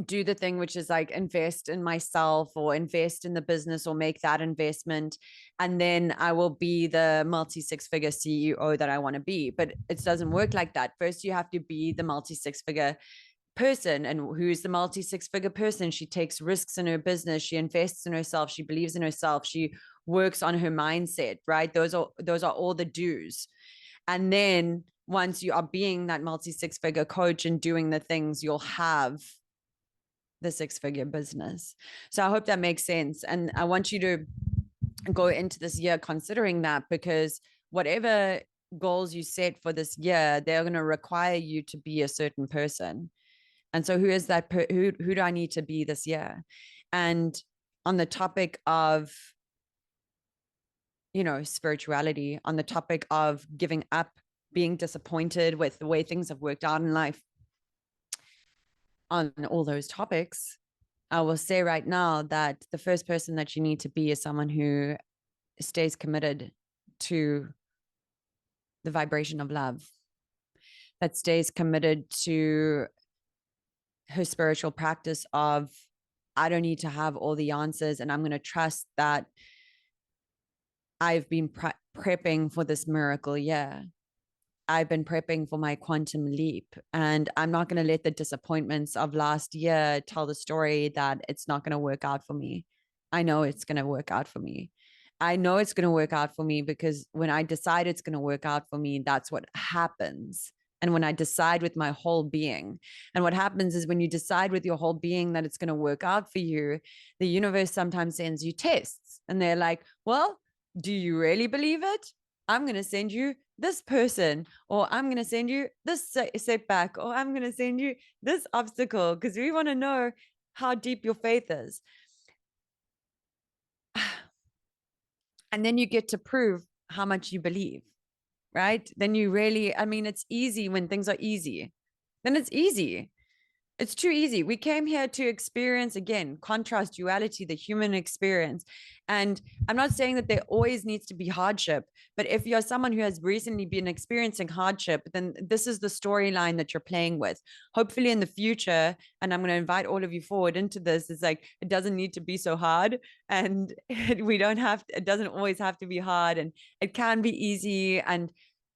do the thing, which is like invest in myself or invest in the business or make that investment, and then I will be the multi six figure CEO that I want to be. But it doesn't work like that. First you have to be the multi six figure person. And who's the multi six figure person? She takes risks in her business, she invests in herself, she believes in herself, she works on her mindset, right? Those are all the do's. And then once you are being that multi six figure coach and doing the things, you'll have the six figure business. So I hope that makes sense. And I want you to go into this year considering that, because whatever goals you set for this year, they're going to require you to be a certain person. And so who is that? Who do I need to be this year? And on the topic of, spirituality, on the topic of giving up, being disappointed with the way things have worked out in life, on all those topics, I will say right now that the first person that you need to be is someone who stays committed to the vibration of love, that stays committed to her spiritual practice of, I don't need to have all the answers, and I'm going to trust that I've been prepping for this miracle year. I've been prepping for my quantum leap, and I'm not going to let the disappointments of last year tell the story that it's not going to work out for me. I know it's going to work out for me. I know it's going to work out for me because when I decide it's going to work out for me, that's what happens. And when I decide with my whole being, and what happens is when you decide with your whole being that it's going to work out for you, the universe sometimes sends you tests, and they're like, well, do you really believe it? I'm going to send you this person, or I'm going to send you this setback, or I'm going to send you this obstacle, because we want to know how deep your faith is. And then you get to prove how much you believe, right? Then you really, it's easy when things are easy. Then it's easy. It's too easy. We came here to experience, again, contrast, duality, the human experience. And I'm not saying that there always needs to be hardship, but if you're someone who has recently been experiencing hardship, then this is the storyline that you're playing with. Hopefully in the future, and I'm going to invite all of you forward into this, it's like, it doesn't need to be so hard. And it doesn't always have to be hard, and it can be easy. And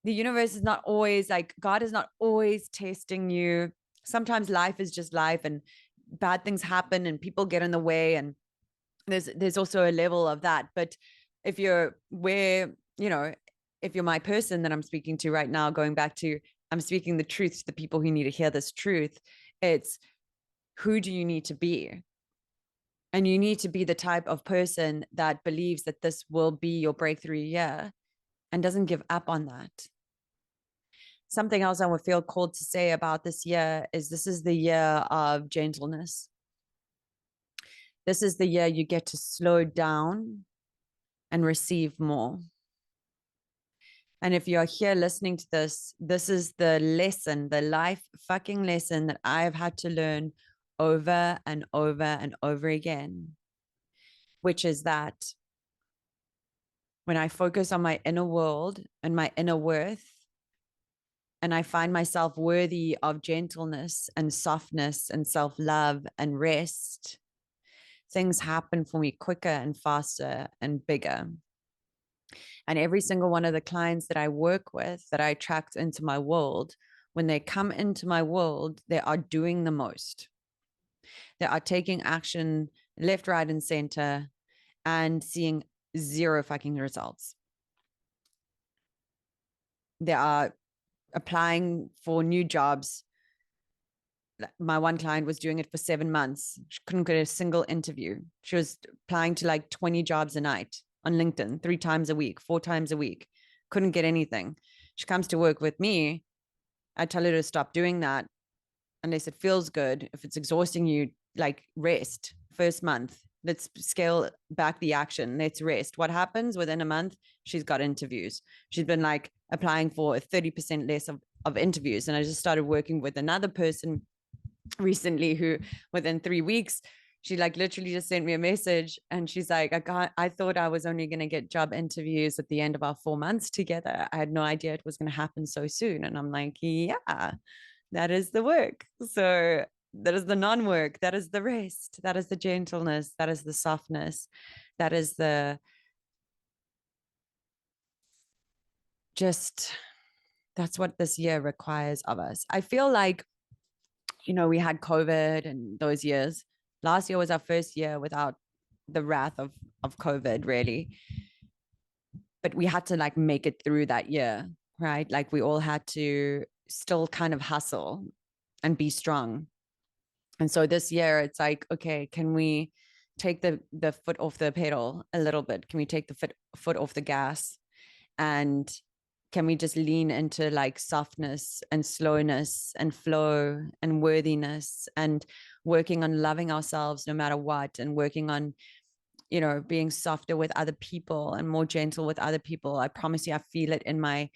the universe is not always like, God is not always testing you. Sometimes life is just life, and bad things happen and people get in the way, and there's also a level of that. But if you're if you're my person that I'm speaking to right now, going back to, I'm speaking the truth to the people who need to hear this truth, it's, who do you need to be? And you need to be the type of person that believes that this will be your breakthrough year and doesn't give up on that. Something else I would feel called to say about this year is, this is the year of gentleness. This is the year you get to slow down and receive more. And if you're here listening to this, this is the lesson, the life fucking lesson that I've had to learn over and over and over again, which is that when I focus on my inner world and my inner worth, and I find myself worthy of gentleness and softness and self-love and rest, things happen for me quicker and faster and bigger. And every single one of the clients that I work with, that I attract into my world, when they come into my world, they are doing the most. They are taking action left, right, and center, and seeing zero fucking results. They are applying for new jobs my one client was doing it for 7 months. She couldn't get a single interview. She was applying to like 20 jobs a night on LinkedIn, 3 times a week, 4 times a week. Couldn't get anything. She comes to work with me. I tell her to stop doing that unless it feels good. If it's exhausting you, like rest. First month, let's scale back the action. Let's rest. What happens within a month? She's got interviews. She's been like applying for 30% less of interviews. And I just started working with another person recently who within 3 weeks, she like literally just sent me a message and she's like, I thought I was only going to get job interviews at the end of our 4 months together. I had no idea it was going to happen so soon. And I'm like, yeah, that is the work. So that is the non-work. That is the rest. That is the gentleness. That is the softness. That is the just, that's what this year requires of us. I feel like, we had COVID and those years. Last year was our first year without the wrath of COVID, really. But we had to like make it through that year, right? Like we all had to still kind of hustle and be strong. And so this year it's like, okay, can we take the foot off the pedal a little bit? Can we take the foot off the gas? And can we just lean into like softness and slowness and flow and worthiness and working on loving ourselves no matter what, and working on, being softer with other people and more gentle with other people. I promise you, I feel it in my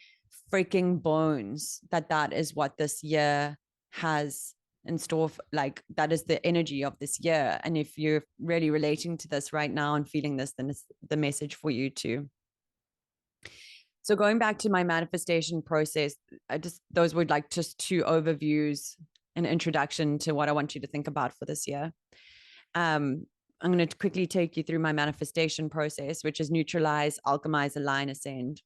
freaking bones that is what this year has in store. Like that is the energy of this year. And if you're really relating to this right now and feeling this, then it's the message for you too. So going back to my manifestation process, those were like just two overviews, an introduction to what I want you to think about for this year. I'm going to quickly take you through my manifestation process, which is neutralize, alchemize, align, ascend.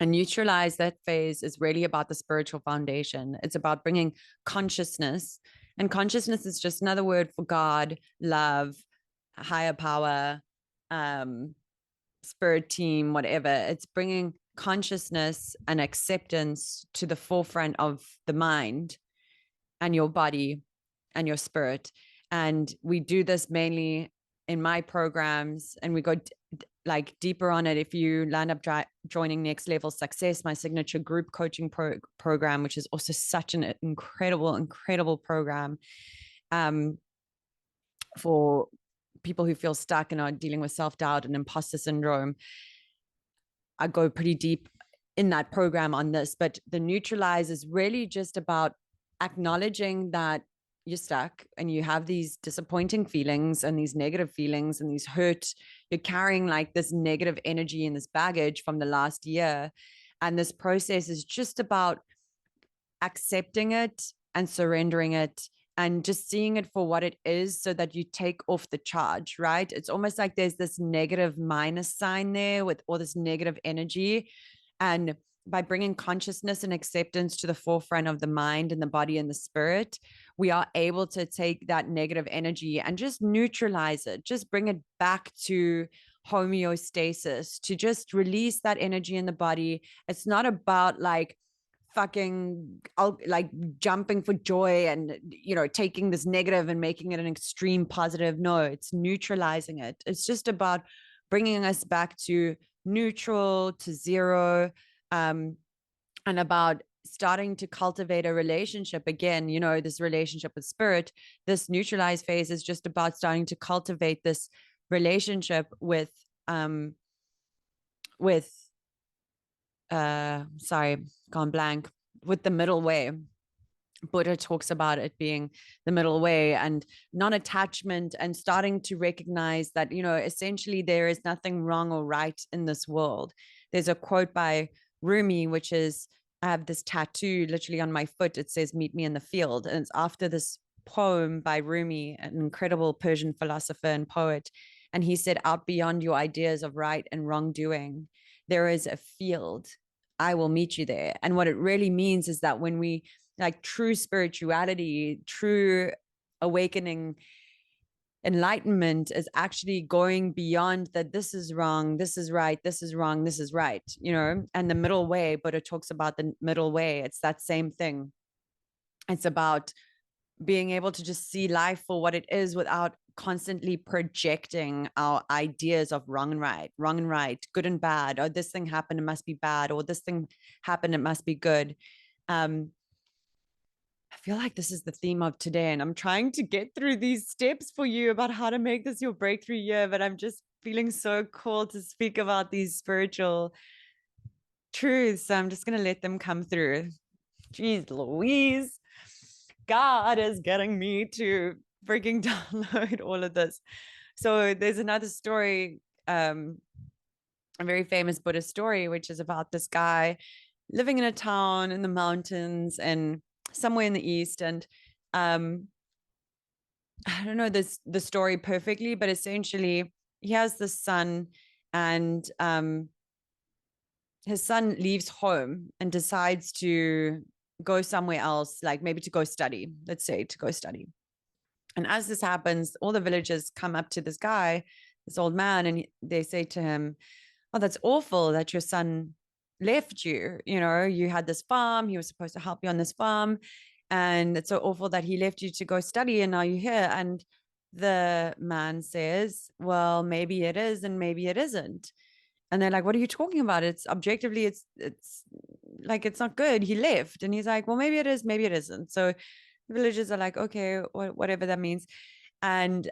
And neutralize, that phase is really about the spiritual foundation. It's about bringing consciousness, and consciousness is just another word for God, love, higher power, spirit team, whatever. It's bringing consciousness and acceptance to the forefront of the mind and your body and your spirit. And we do this mainly in my programs, and we go like deeper on it if you land up joining Next Level Success, my signature group coaching program, which is also such an incredible program for people who feel stuck and are dealing with self-doubt and imposter syndrome. I go pretty deep in that program on this, but the neutralize is really just about acknowledging that you're stuck and you have these disappointing feelings and these negative feelings and these hurt. You're carrying like this negative energy and this baggage from the last year. And this process is just about accepting it and surrendering it and just seeing it for what it is so that you take off the charge, right? It's almost like there's this negative minus sign there with all this negative energy. And by bringing consciousness and acceptance to the forefront of the mind and the body and the spirit, we are able to take that negative energy and just neutralize it, just bring it back to homeostasis, to just release that energy in the body. It's not about like fucking like jumping for joy and taking this negative and making it an extreme positive. No, it's neutralizing it. It's just about bringing us back to neutral, to zero, and about starting to cultivate a relationship again, this relationship with spirit. This neutralized phase is just about starting to cultivate this relationship with sorry, gone blank, with the middle way. Buddha talks about it being the middle way and non-attachment, and starting to recognize that, essentially there is nothing wrong or right in this world. There's a quote by Rumi, which is, I have this tattoo literally on my foot. It says, "Meet me in the field." And it's after this poem by Rumi, an incredible Persian philosopher and poet. And he said, out beyond your ideas of right and wrongdoing, there is a field. I will meet you there. And what it really means is that when we like true spirituality, true awakening, enlightenment is actually going beyond that. This is wrong, this is right, this is wrong, this is right, and the middle way. But it talks about the middle way. It's that same thing. It's about being able to just see life for what it is without constantly projecting our ideas of wrong and right, good and bad. Oh, this thing happened, it must be bad. Or this thing happened, it must be good. I feel like this is the theme of today, and I'm trying to get through these steps for you about how to make this your breakthrough year. But I'm just feeling so cool to speak about these spiritual truths. So I'm just going to let them come through. Jeez Louise, God is getting me to freaking download all of this. So there's another story, a very famous Buddhist story, which is about this guy living in a town in the mountains and somewhere in the east. And I don't know the story perfectly, but essentially he has this son, and his son leaves home and decides to go somewhere else, like maybe to go study, let's say to go study. And as this happens, all the villagers come up to this guy, this old man, and they say to him, "Oh, that's awful that your son left you. You know, you had this farm, he was supposed to help you on this farm. And it's so awful that he left you to go study and now you're here." And the man says, "Well, maybe it is and maybe it isn't." And they're like, "What are you talking about? It's objectively, it's like it's not good. He left." And he's like, "Well, maybe it is, maybe it isn't." So the villagers are like, "Okay, whatever that means." And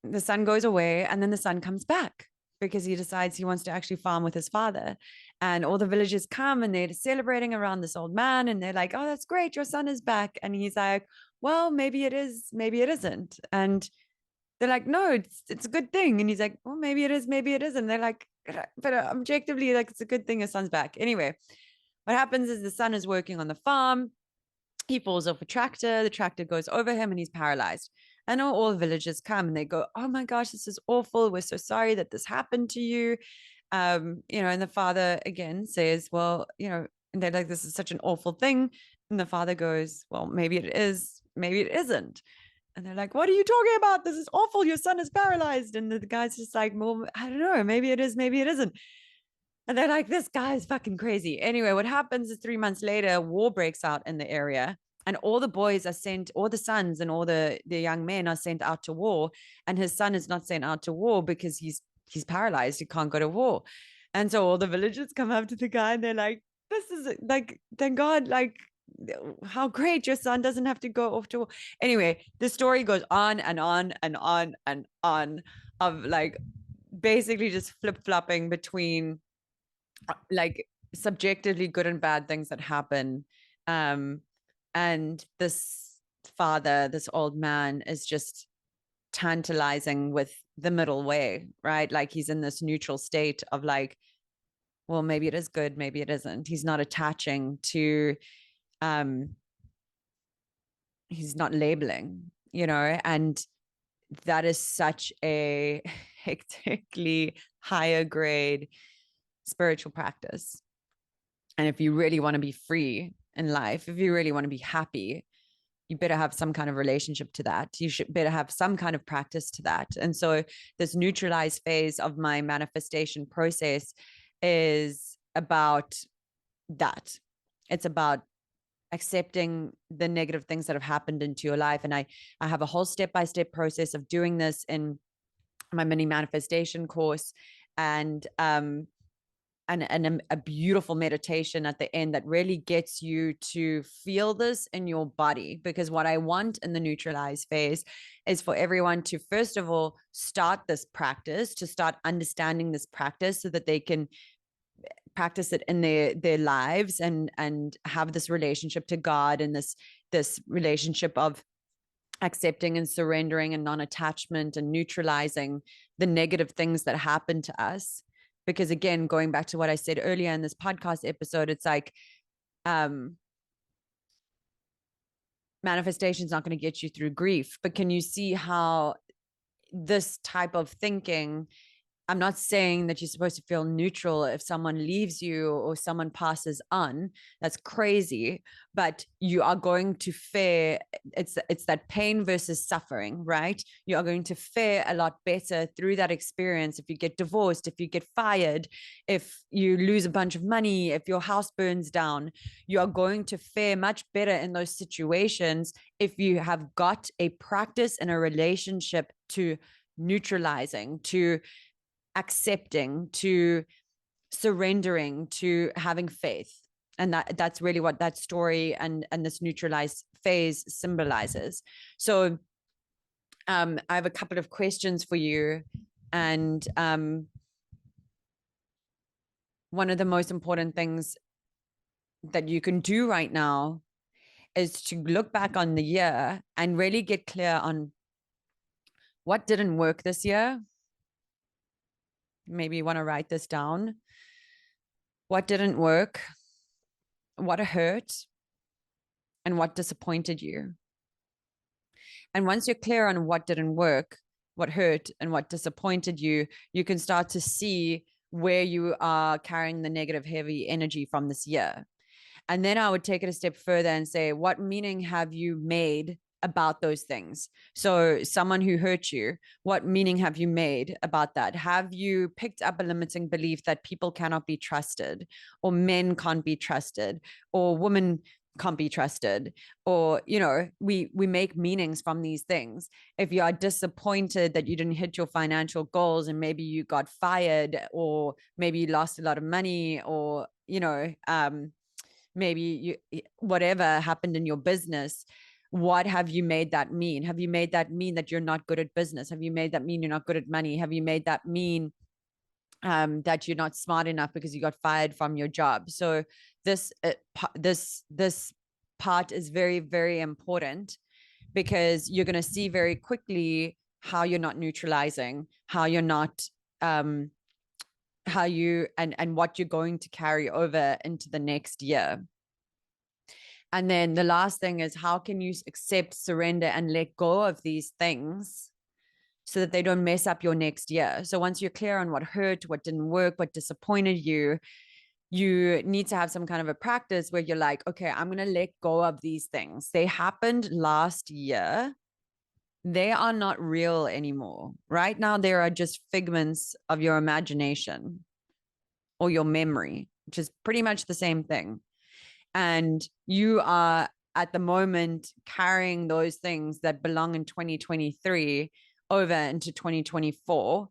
the son goes away, and then the son comes back because he decides he wants to actually farm with his father. And all the villagers come and they're celebrating around this old man, and they're like, "Oh, that's great, your son is back." And he's like, "Well, maybe it is, maybe it isn't." And they're like, "No, it's a good thing." And he's like, "Well, maybe it is, maybe it isn't." They're like, "But objectively, like, it's a good thing his son's back." Anyway, what happens is the son is working on the farm. He falls off a tractor. The tractor goes over him and he's paralyzed. And all the villagers come and they go, "Oh my gosh, this is awful. We're so sorry that this happened to you." And the father again says, "Well, and they're like, this is such an awful thing." And the father goes, "Well, maybe it is, maybe it isn't." And they're like, "What are you talking about? This is awful. Your son is paralyzed." And the guy's just like, "Well, I don't know. Maybe it is, maybe it isn't." And they're like, "This guy is fucking crazy." Anyway, what happens is 3 months later, war breaks out in the area. And all the boys are sent, all the sons and all the young men are sent out to war. And his son is not sent out to war because he's paralyzed. He can't go to war. And so all the villagers come up to the guy and they're like, "This is like, thank God, like, how great your son doesn't have to go off to war." Anyway, the story goes on and on and on and on of like basically just flip-flopping between like subjectively good and bad things that happen. And this father, this old man, is just tantalizing with the middle way, right? Like he's in this neutral state of like, well, maybe it is good, maybe it isn't. He's not attaching to, he's not labeling, and that is such a hectically higher grade spiritual practice. And if you really want to be free in life, if you really want to be happy, you better have some kind of relationship to that. You should better have some kind of practice to that. And so this neutralized phase of my manifestation process is about that. It's about accepting the negative things that have happened into your life. And I have a whole step-by-step process of doing this in my mini manifestation course. And a beautiful meditation at the end that really gets you to feel this in your body. Because what I want in the neutralized phase is for everyone to, first of all, start this practice, to start understanding this practice so that they can practice it in their lives and have this relationship to God and this relationship of accepting and surrendering and non-attachment and neutralizing the negative things that happen to us. Because again, going back to what I said earlier in this podcast episode, it's like manifestation is not going to get you through grief. But can you see how this type of thinking I'm not saying that you're supposed to feel neutral if someone leaves you or someone passes on. That's crazy. But you are going to fare, it's that pain versus suffering, right? You are going to fare a lot better through that experience if you get divorced, if you get fired, if you lose a bunch of money, if your house burns down. You are going to fare much better in those situations if you have got a practice and a relationship to neutralizing, to accepting, to surrendering, to having faith. And that's really what that story and this neutralized phase symbolizes. So I have a couple of questions for you. And one of the most important things that you can do right now is to look back on the year and really get clear on what didn't work this year. Maybe you want to write this down. What didn't work? What hurt? And what disappointed you? And once you're clear on what didn't work, what hurt, and what disappointed you, you can start to see where you are carrying the negative, heavy energy from this year. And then I would take it a step further and say, what meaning have you made about those things? So, someone who hurt you, what meaning have you made about that? Have you picked up a limiting belief that people cannot be trusted, or men can't be trusted, or women can't be trusted, or we make meanings from these things. If you are disappointed that you didn't hit your financial goals and maybe you got fired, or maybe you lost a lot of money, or maybe whatever happened in your business, what have you made that mean? Have you made that mean that you're not good at business? Have you made that mean you're not good at money? Have you made that mean that you're not smart enough because you got fired from your job? So this part is very, very important, because you're going to see very quickly how you're not neutralizing, how you're not how you and what you're going to carry over into the next year. And then the last thing is, how can you accept, surrender, and let go of these things so that they don't mess up your next year? So once you're clear on what hurt, what didn't work, what disappointed you, you need to have some kind of a practice where you're like, okay, I'm going to let go of these things. They happened last year. They are not real anymore. Right now, they are just figments of your imagination or your memory, which is pretty much the same thing. And you are at the moment carrying those things that belong in 2023 over into 2024.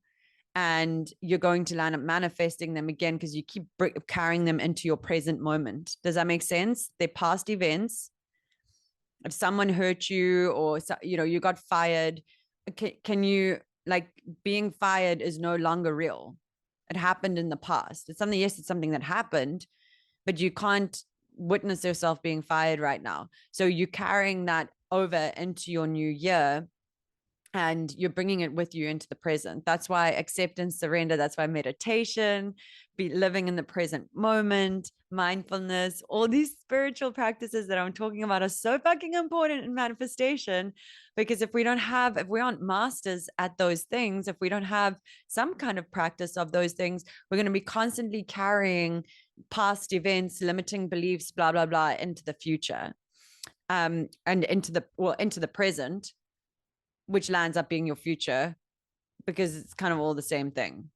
And you're going to land up manifesting them again because you keep carrying them into your present moment. Does that make sense? They're past events. If someone hurt you, or you got fired, can you, like, being fired is no longer real. It happened in the past. It's something, yes, it's something that happened, but you can't witness yourself being fired right now. So you're carrying that over into your new year, and you're bringing it with you into the present. That's why acceptance, surrender, that's why meditation, be living in the present moment, mindfulness, all these spiritual practices that I'm talking about are so fucking important in manifestation. Because if we aren't masters at those things, if we don't have some kind of practice of those things, we're going to be constantly carrying past events, limiting beliefs, blah, blah, blah, into the future, and into the present, which lands up being your future, because it's kind of all the same thing.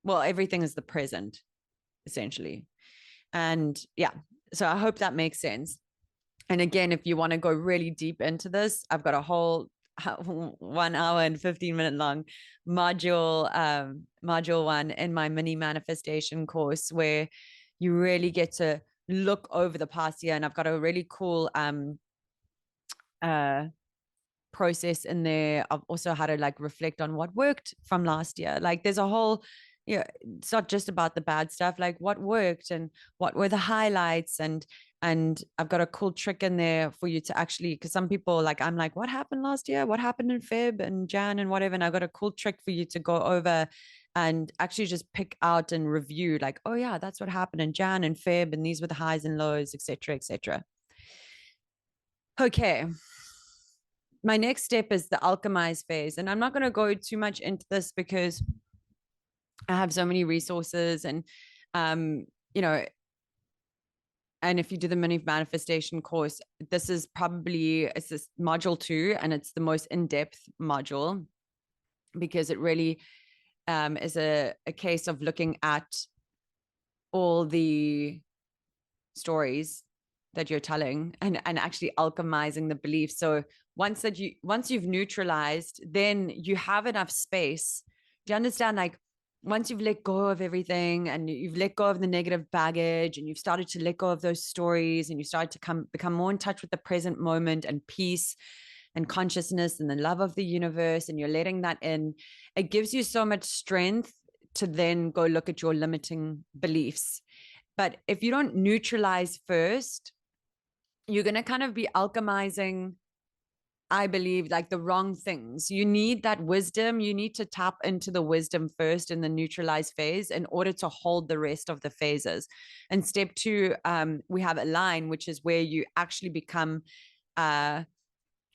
Well, everything is the present, essentially. And yeah, so I hope that makes sense. And again, if you want to go really deep into this, I've got a whole 1 hour and 15-minute long module 1 in my mini manifestation course, where you really get to look over the past year. And I've got a really cool process in there of also how to, like, reflect on what worked from last year. Like, there's a whole, it's not just about the bad stuff, like what worked and what were the highlights. And I've got a cool trick in there for you to actually, because some people, like, I'm like, what happened last year? What happened in Feb and Jan and whatever? And I've got a cool trick for you to go over and actually just pick out and review, like, oh yeah, that's what happened in Jan and Feb, and these were the highs and lows, etc., etc. Okay. my next step is the alchemize phase. And I'm not going to go too much into this because I have so many resources and, um, you know, and if you do the mini manifestation course, this is probably, it's this module 2, and it's the most in-depth module because it really is a case of looking at all the stories that you're telling and actually alchemizing the beliefs. So once you've neutralized, then you have enough space. Do you understand? Like once you've let go of everything and you've let go of the negative baggage and you've started to let go of those stories and you start to become more in touch with the present moment and peace and consciousness and the love of the universe, and you're letting that in, it gives you so much strength to then go look at your limiting beliefs. But if you don't neutralize first, you're going to kind of be alchemizing, I believe, like the wrong things. You need that wisdom. You need to tap into the wisdom first in the neutralize phase in order to hold the rest of the phases. And step 2, we have align, which is where you actually become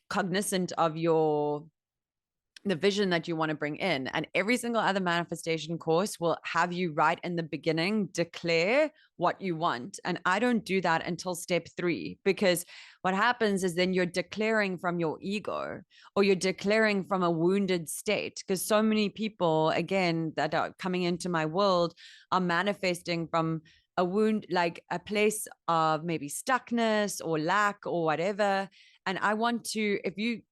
cognizant of the vision that you want to bring in. And every single other manifestation course will have you right in the beginning declare what you want. And I don't do that until step 3, because what happens is then you're declaring from your ego, or you're declaring from a wounded state. Because so many people, again, that are coming into my world are manifesting from a wound, like a place of maybe stuckness or lack or whatever. And I want to, if you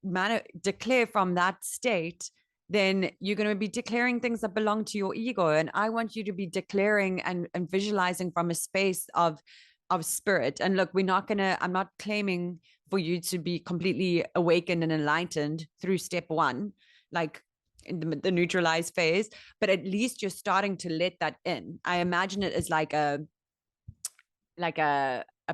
declare from that state, then you're going to be declaring things that belong to your ego. And I want you to be declaring and visualizing from a space of spirit. And look, I'm not claiming for you to be completely awakened and enlightened through step 1, like in the neutralized phase, but at least you're starting to let that in. I imagine it as like a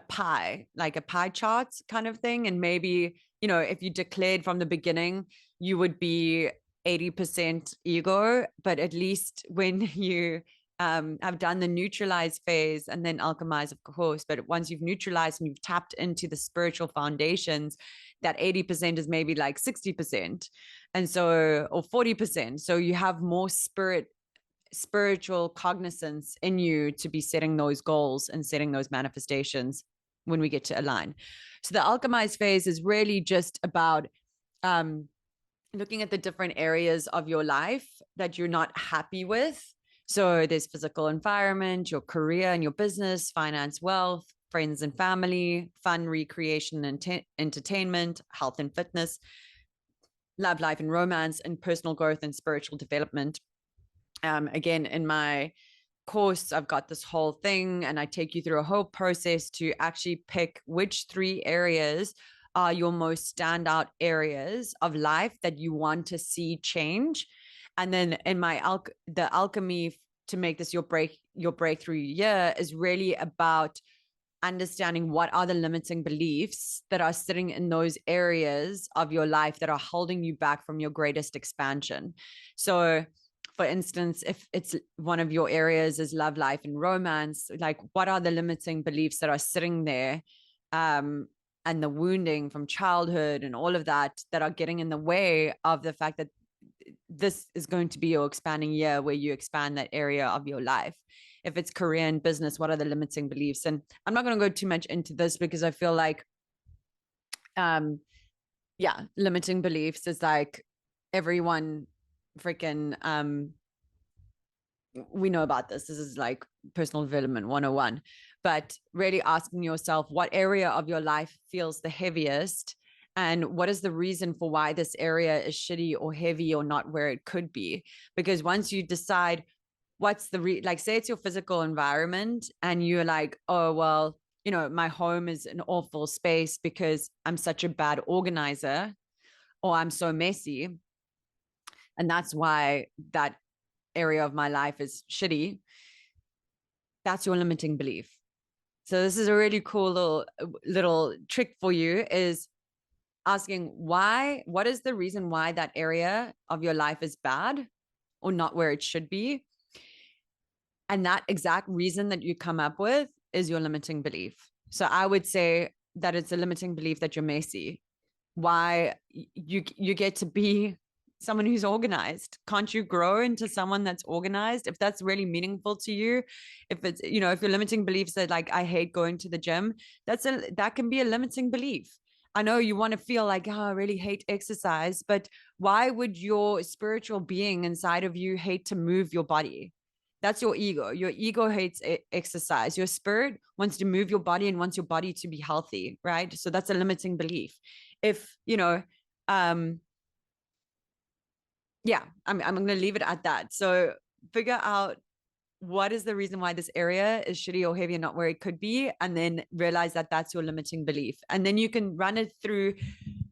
pie, like a pie chart kind of thing. And maybe, if you declared from the beginning, you would be 80% ego, but at least when you have done the neutralize phase and then alchemize, of course, but once you've neutralized and you've tapped into the spiritual foundations, that 80% is maybe like 60%. And so, or 40%. So you have more spiritual cognizance in you to be setting those goals and setting those manifestations when we get to align. So the alchemize phase is really just about looking at the different areas of your life that you're not happy with. So there's physical environment, your career and your business, finance, wealth, friends and family, fun, recreation and entertainment, health and fitness, love, life and romance, and personal growth and spiritual development. Again, in my course, I've got this whole thing, and I take you through a whole process to actually pick which 3 areas are your most standout areas of life that you want to see change. And then in the alchemy to make this your breakthrough year is really about understanding what are the limiting beliefs that are sitting in those areas of your life that are holding you back from your greatest expansion. So for instance, if it's one of your areas is love, life, and romance, like what are the limiting beliefs that are sitting there, and the wounding from childhood and all of that are getting in the way of the fact that this is going to be your expanding year where you expand that area of your life. If it's career and business, what are the limiting beliefs? And I'm not going to go too much into this because I feel like, limiting beliefs is like everyone freaking, we know about this. This is like personal development 101. But really asking yourself what area of your life feels the heaviest, and what is the reason for why this area is shitty or heavy or not where it could be. Because once you decide what's like, say it's your physical environment and you're like, oh, well, my home is an awful space because I'm such a bad organizer, or I'm so messy, and that's why that area of my life is shitty. That's your limiting belief. So this is a really cool little trick for you, is asking what is the reason why that area of your life is bad or not where it should be. And that exact reason that you come up with is your limiting belief. So I would say that it's a limiting belief that you're messy. why you get to be someone who's organized. Can't you grow into someone that's organized if that's really meaningful to you? If it's, if your limiting beliefs that like I hate going to the gym, that can be a limiting belief. I know you want to feel like, oh, I really hate exercise, but why would your spiritual being inside of you hate to move your body? That's your ego. Your ego hates exercise. Your spirit wants to move your body and wants your body to be healthy, right? So that's a limiting belief. If, um, yeah, I'm going to leave it at that. So figure out what is the reason why this area is shitty or heavy and not where it could be, and then realize that that's your limiting belief. And then you can run it through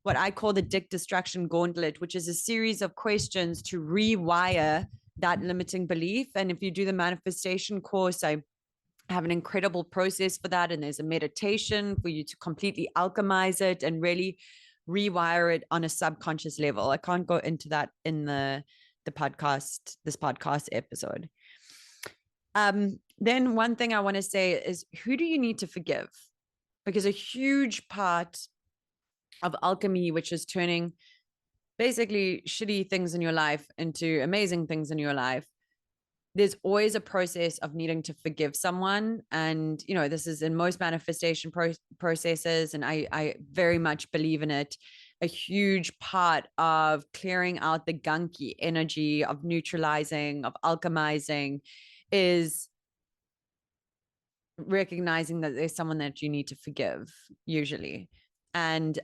what I call the Dick Distraction Gauntlet, which is a series of questions to rewire that limiting belief. And if you do the manifestation course, I have an incredible process for that. And there's a meditation for you to completely alchemize it and really rewire it on a subconscious level. I can't go into that in this podcast episode. Then one thing I want to say is, who do you need to forgive? Because a huge part of alchemy, which is turning basically shitty things in your life into amazing things in your life, there's always a process of needing to forgive someone. And, this is in most manifestation processes, and I very much believe in it. A huge part of clearing out the gunky energy, of neutralizing, of alchemizing, is recognizing that there's someone that you need to forgive, usually. And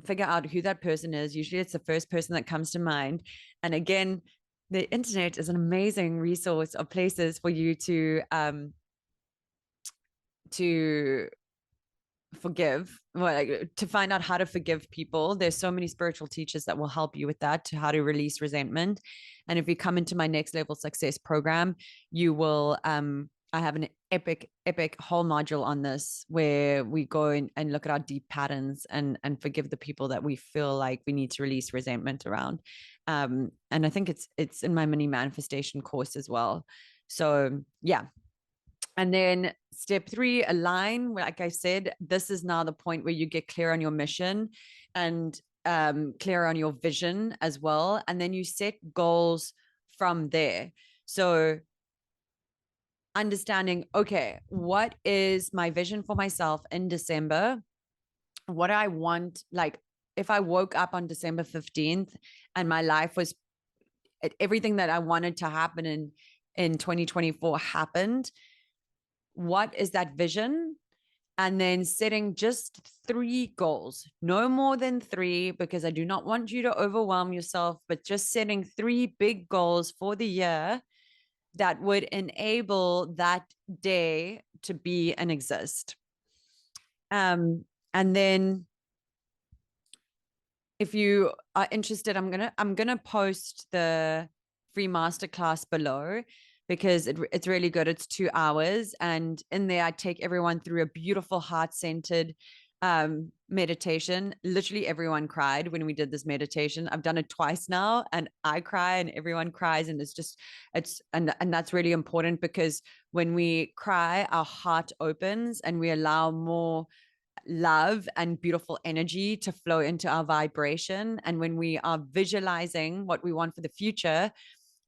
figure out who that person is. Usually it's the first person that comes to mind. And again, the internet is an amazing resource of places for you to forgive, to find out how to forgive people. There's so many spiritual teachers that will help you with that, to how to release resentment. And if you come into my next level success program, you will I have an epic whole module on this, where we go and look at our deep patterns and forgive the people that we feel like we need to release resentment around. And I think it's in my mini manifestation course as well. So yeah. And then step 3, align. Like I said, this is now the point where you get clear on your mission and clear on your vision as well. And then you set goals from there. So understanding, okay, what is my vision for myself in December? What I want, like if I woke up on December 15th and my life was everything that I wanted to happen in 2024 happened, what is that vision? And then setting just 3 goals, no more than 3, because I do not want you to overwhelm yourself, but just setting 3 big goals for the year that would enable that day to be and exist. And then if you are interested, I'm gonna post the free masterclass below, because it's really good. It's 2 hours, and in there I take everyone through a beautiful heart-centered meditation. Literally everyone cried when we did this meditation. I've done it twice now, and I cry and everyone cries, and and that's really important, because when we cry, our heart opens and we allow more love and beautiful energy to flow into our vibration. And when we are visualizing what we want for the future,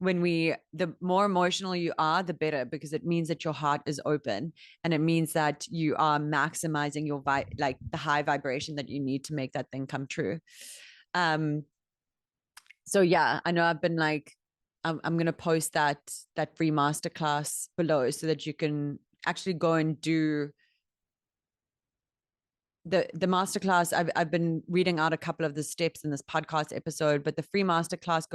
the more emotional you are, the better, because it means that your heart is open, and it means that you are maximizing your like the high vibration that you need to make that thing come true. So yeah, I know I've been like, I'm going to post that free masterclass below, so that you can actually go and do the masterclass. I've been reading out a couple of the steps in this podcast episode, but the free masterclass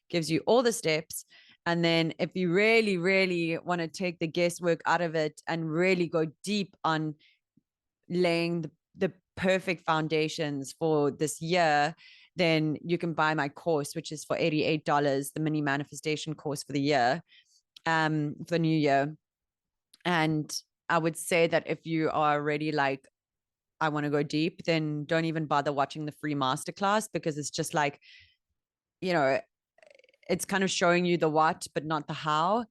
gives you all the steps. And then if you really, really want to take the guesswork out of it and really go deep on laying the perfect foundations for this year, then you can buy my course, which is for $88, the mini manifestation course for the year, for the new year. And I would say that if you are already like, I want to go deep, then don't even bother watching the free masterclass, because it's just like, it's kind of showing you the what, but not the how.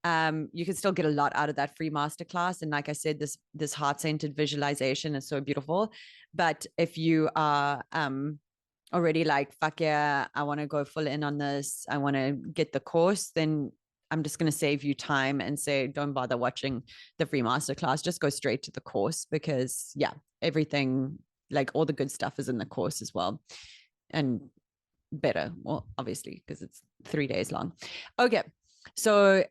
You can still get a lot out of that free masterclass. And like I said, this heart-centered visualization is so beautiful. But if you are already like, fuck yeah, I want to go full in on this, I want to get the course, then I'm just going to save you time and say, don't bother watching the free masterclass. Just go straight to the course, because yeah, everything, like all the good stuff is in the course as well. And better, well, obviously, because it's 3 days long. Okay. So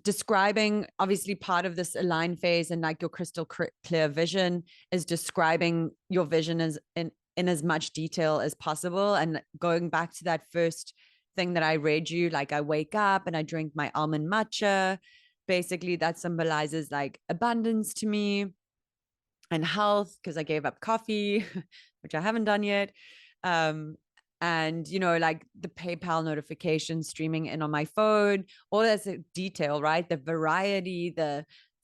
describing, obviously part of this align phase and like your crystal clear vision is describing your vision as in as much detail as possible. And going back to that first thing that I read you, like I wake up and I drink my almond matcha. Basically that symbolizes like abundance to me and health, because I gave up coffee, which I haven't done yet. And you know, like the PayPal notification streaming in on my phone, all that's a detail, right? The variety,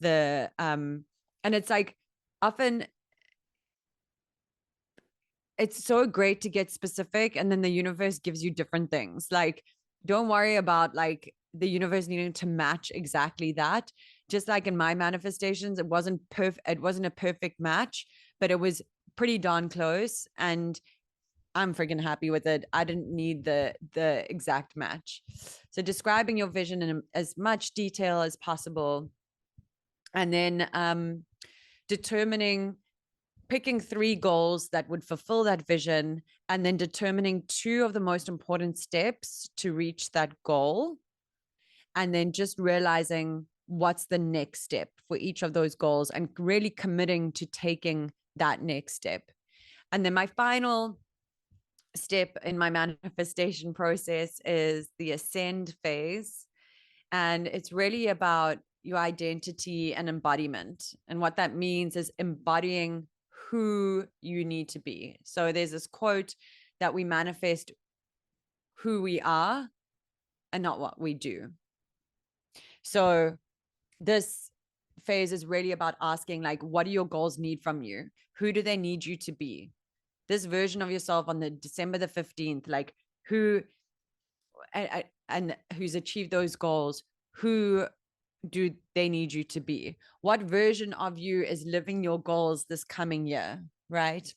and it's like often it's so great to get specific, and then the universe gives you different things. Like, don't worry about like the universe needing to match exactly that. Just like in my manifestations, it wasn't perfect, it wasn't a perfect match, but it was pretty darn close. And I'm freaking happy with it. I didn't need the exact match. So describing your vision in as much detail as possible, and then picking 3 goals that would fulfill that vision, and then determining 2 of the most important steps to reach that goal, and then just realizing what's the next step for each of those goals, and really committing to taking that next step. And then my final step in my manifestation process is the ascend phase. And it's really about your identity and embodiment. And what that means is embodying who you need to be. So there's this quote that we manifest who we are and not what we do. So this phase is really about asking, like, what do your goals need from you? Who do they need you to be? This version of yourself on the December the 15th, like who and who's achieved those goals, who do they need you to be? What version of you is living your goals this coming year, right?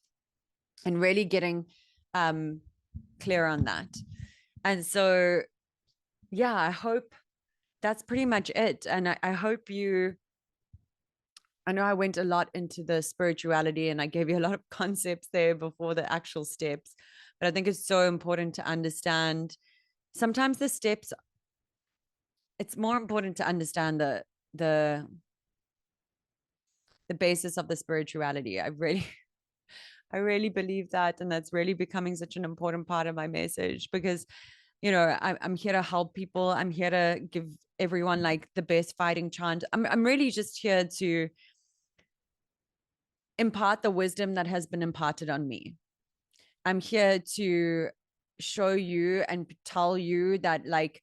And really getting clear on that. And so, yeah, I hope that's pretty much it. And I hope I know I went a lot into the spirituality and I gave you a lot of concepts there before the actual steps, but I think it's so important to understand sometimes the steps. It's more important to understand the basis of the spirituality. I really believe that, and that's really becoming such an important part of my message, because you know I'm here to help people. I'm here to give everyone like the best fighting chance. I'm really just here to impart the wisdom that has been imparted on me. I'm here to show you and tell you that like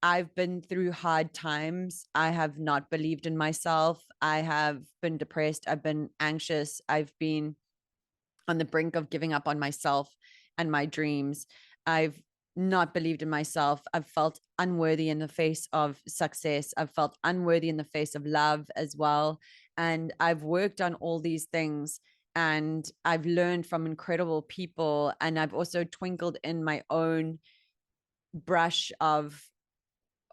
I've been through hard times. I have not believed in myself. I have been depressed. I've been anxious. I've been on the brink of giving up on myself and my dreams. I've not believed in myself. I've felt unworthy in the face of success. I've felt unworthy in the face of love as well. And I've worked on all these things, and I've learned from incredible people. And I've also twinkled in my own brush of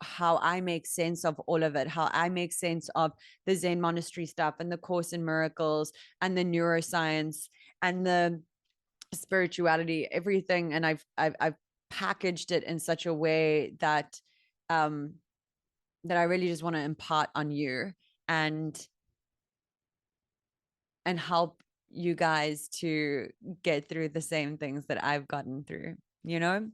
how I make sense of all of it, how I make sense of the Zen monastery stuff and the Course in Miracles and the neuroscience and the spirituality, everything. And I've packaged it in such a way that that I really just want to impart on you and help you guys to get through the same things that I've gotten through, you know?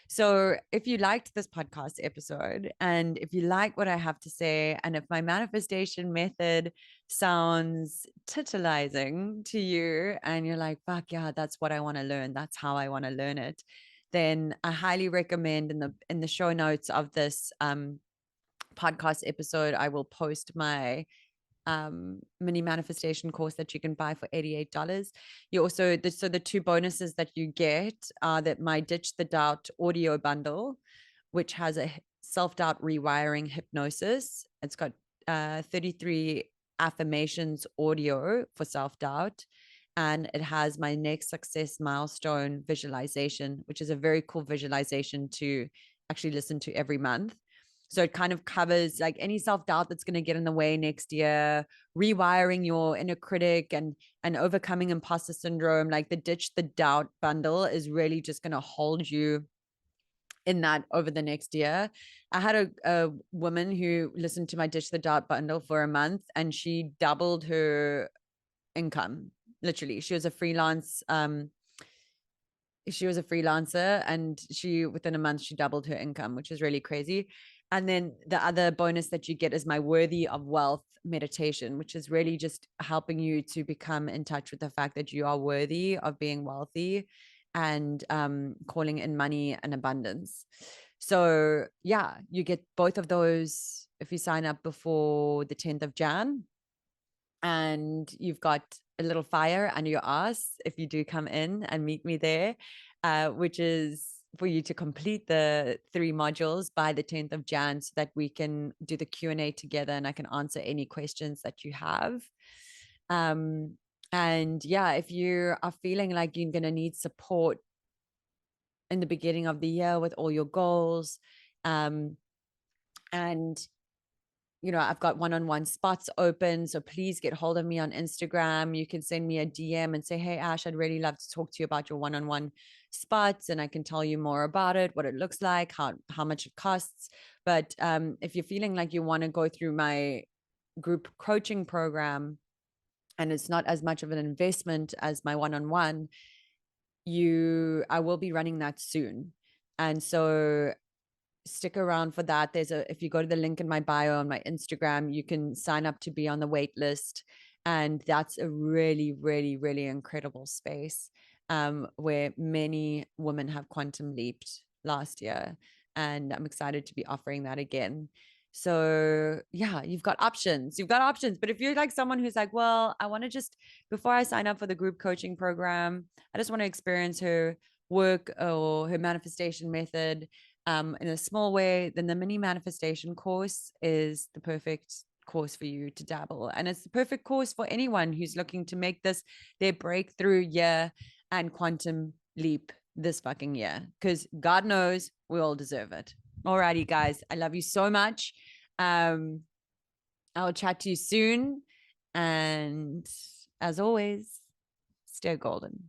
So if you liked this podcast episode, and if you like what I have to say, and if my manifestation method sounds tantalizing to you and you're like, fuck yeah, that's what I want to learn, that's how I want to learn it, then I highly recommend in the show notes of this podcast episode, I will post my mini manifestation course that you can buy for $88. You also, so the 2 bonuses that you get are that my Ditch the Doubt audio bundle, which has a self-doubt rewiring hypnosis. It's got 33 affirmations audio for self-doubt. And it has my next success milestone visualization, which is a very cool visualization to actually listen to every month. So it kind of covers like any self-doubt that's going to get in the way next year, rewiring your inner critic and overcoming imposter syndrome. Like the Ditch the Doubt bundle is really just going to hold you in that over the next year. I had a woman who listened to my Ditch the Doubt bundle for a month, and she doubled her income. Literally, she was a freelancer, and she within a month she doubled her income, which is really crazy. And then the other bonus that you get is my Worthy of Wealth meditation, which is really just helping you to become in touch with the fact that you are worthy of being wealthy, and calling in money and abundance. So yeah, you get both of those if you sign up before the 10th of Jan, and you've got a little fire under your ass if you do come in and meet me there, which is for you to complete the 3 modules by the 10th of Jan, so that we can do the Q&A together and I can answer any questions that you have. And yeah, if you are feeling like you're going to need support in the beginning of the year with all your goals, and I've got one-on-one spots open. So please get hold of me on Instagram. You can send me a DM and say, hey, Ash, I'd really love to talk to you about your one-on-one spots. And I can tell you more about it, what it looks like, how much it costs. But if you're feeling like you want to go through my group coaching program, and it's not as much of an investment as my one-on-one, I will be running that soon. And so stick around for that. If you go to the link in my bio on my Instagram, you can sign up to be on the wait list. And that's a really, really, really incredible space, where many women have quantum leaped last year. And I'm excited to be offering that again. So yeah, you've got options. But if you're like someone who's like, well, I want to just, before I sign up for the group coaching program, I just want to experience her work or her manifestation method in a small way, then the mini manifestation course is the perfect course for you to dabble. And it's the perfect course for anyone who's looking to make this their breakthrough year and quantum leap this fucking year, because God knows we all deserve it. Alrighty, guys, I love you so much. I'll chat to you soon. And as always, stay golden.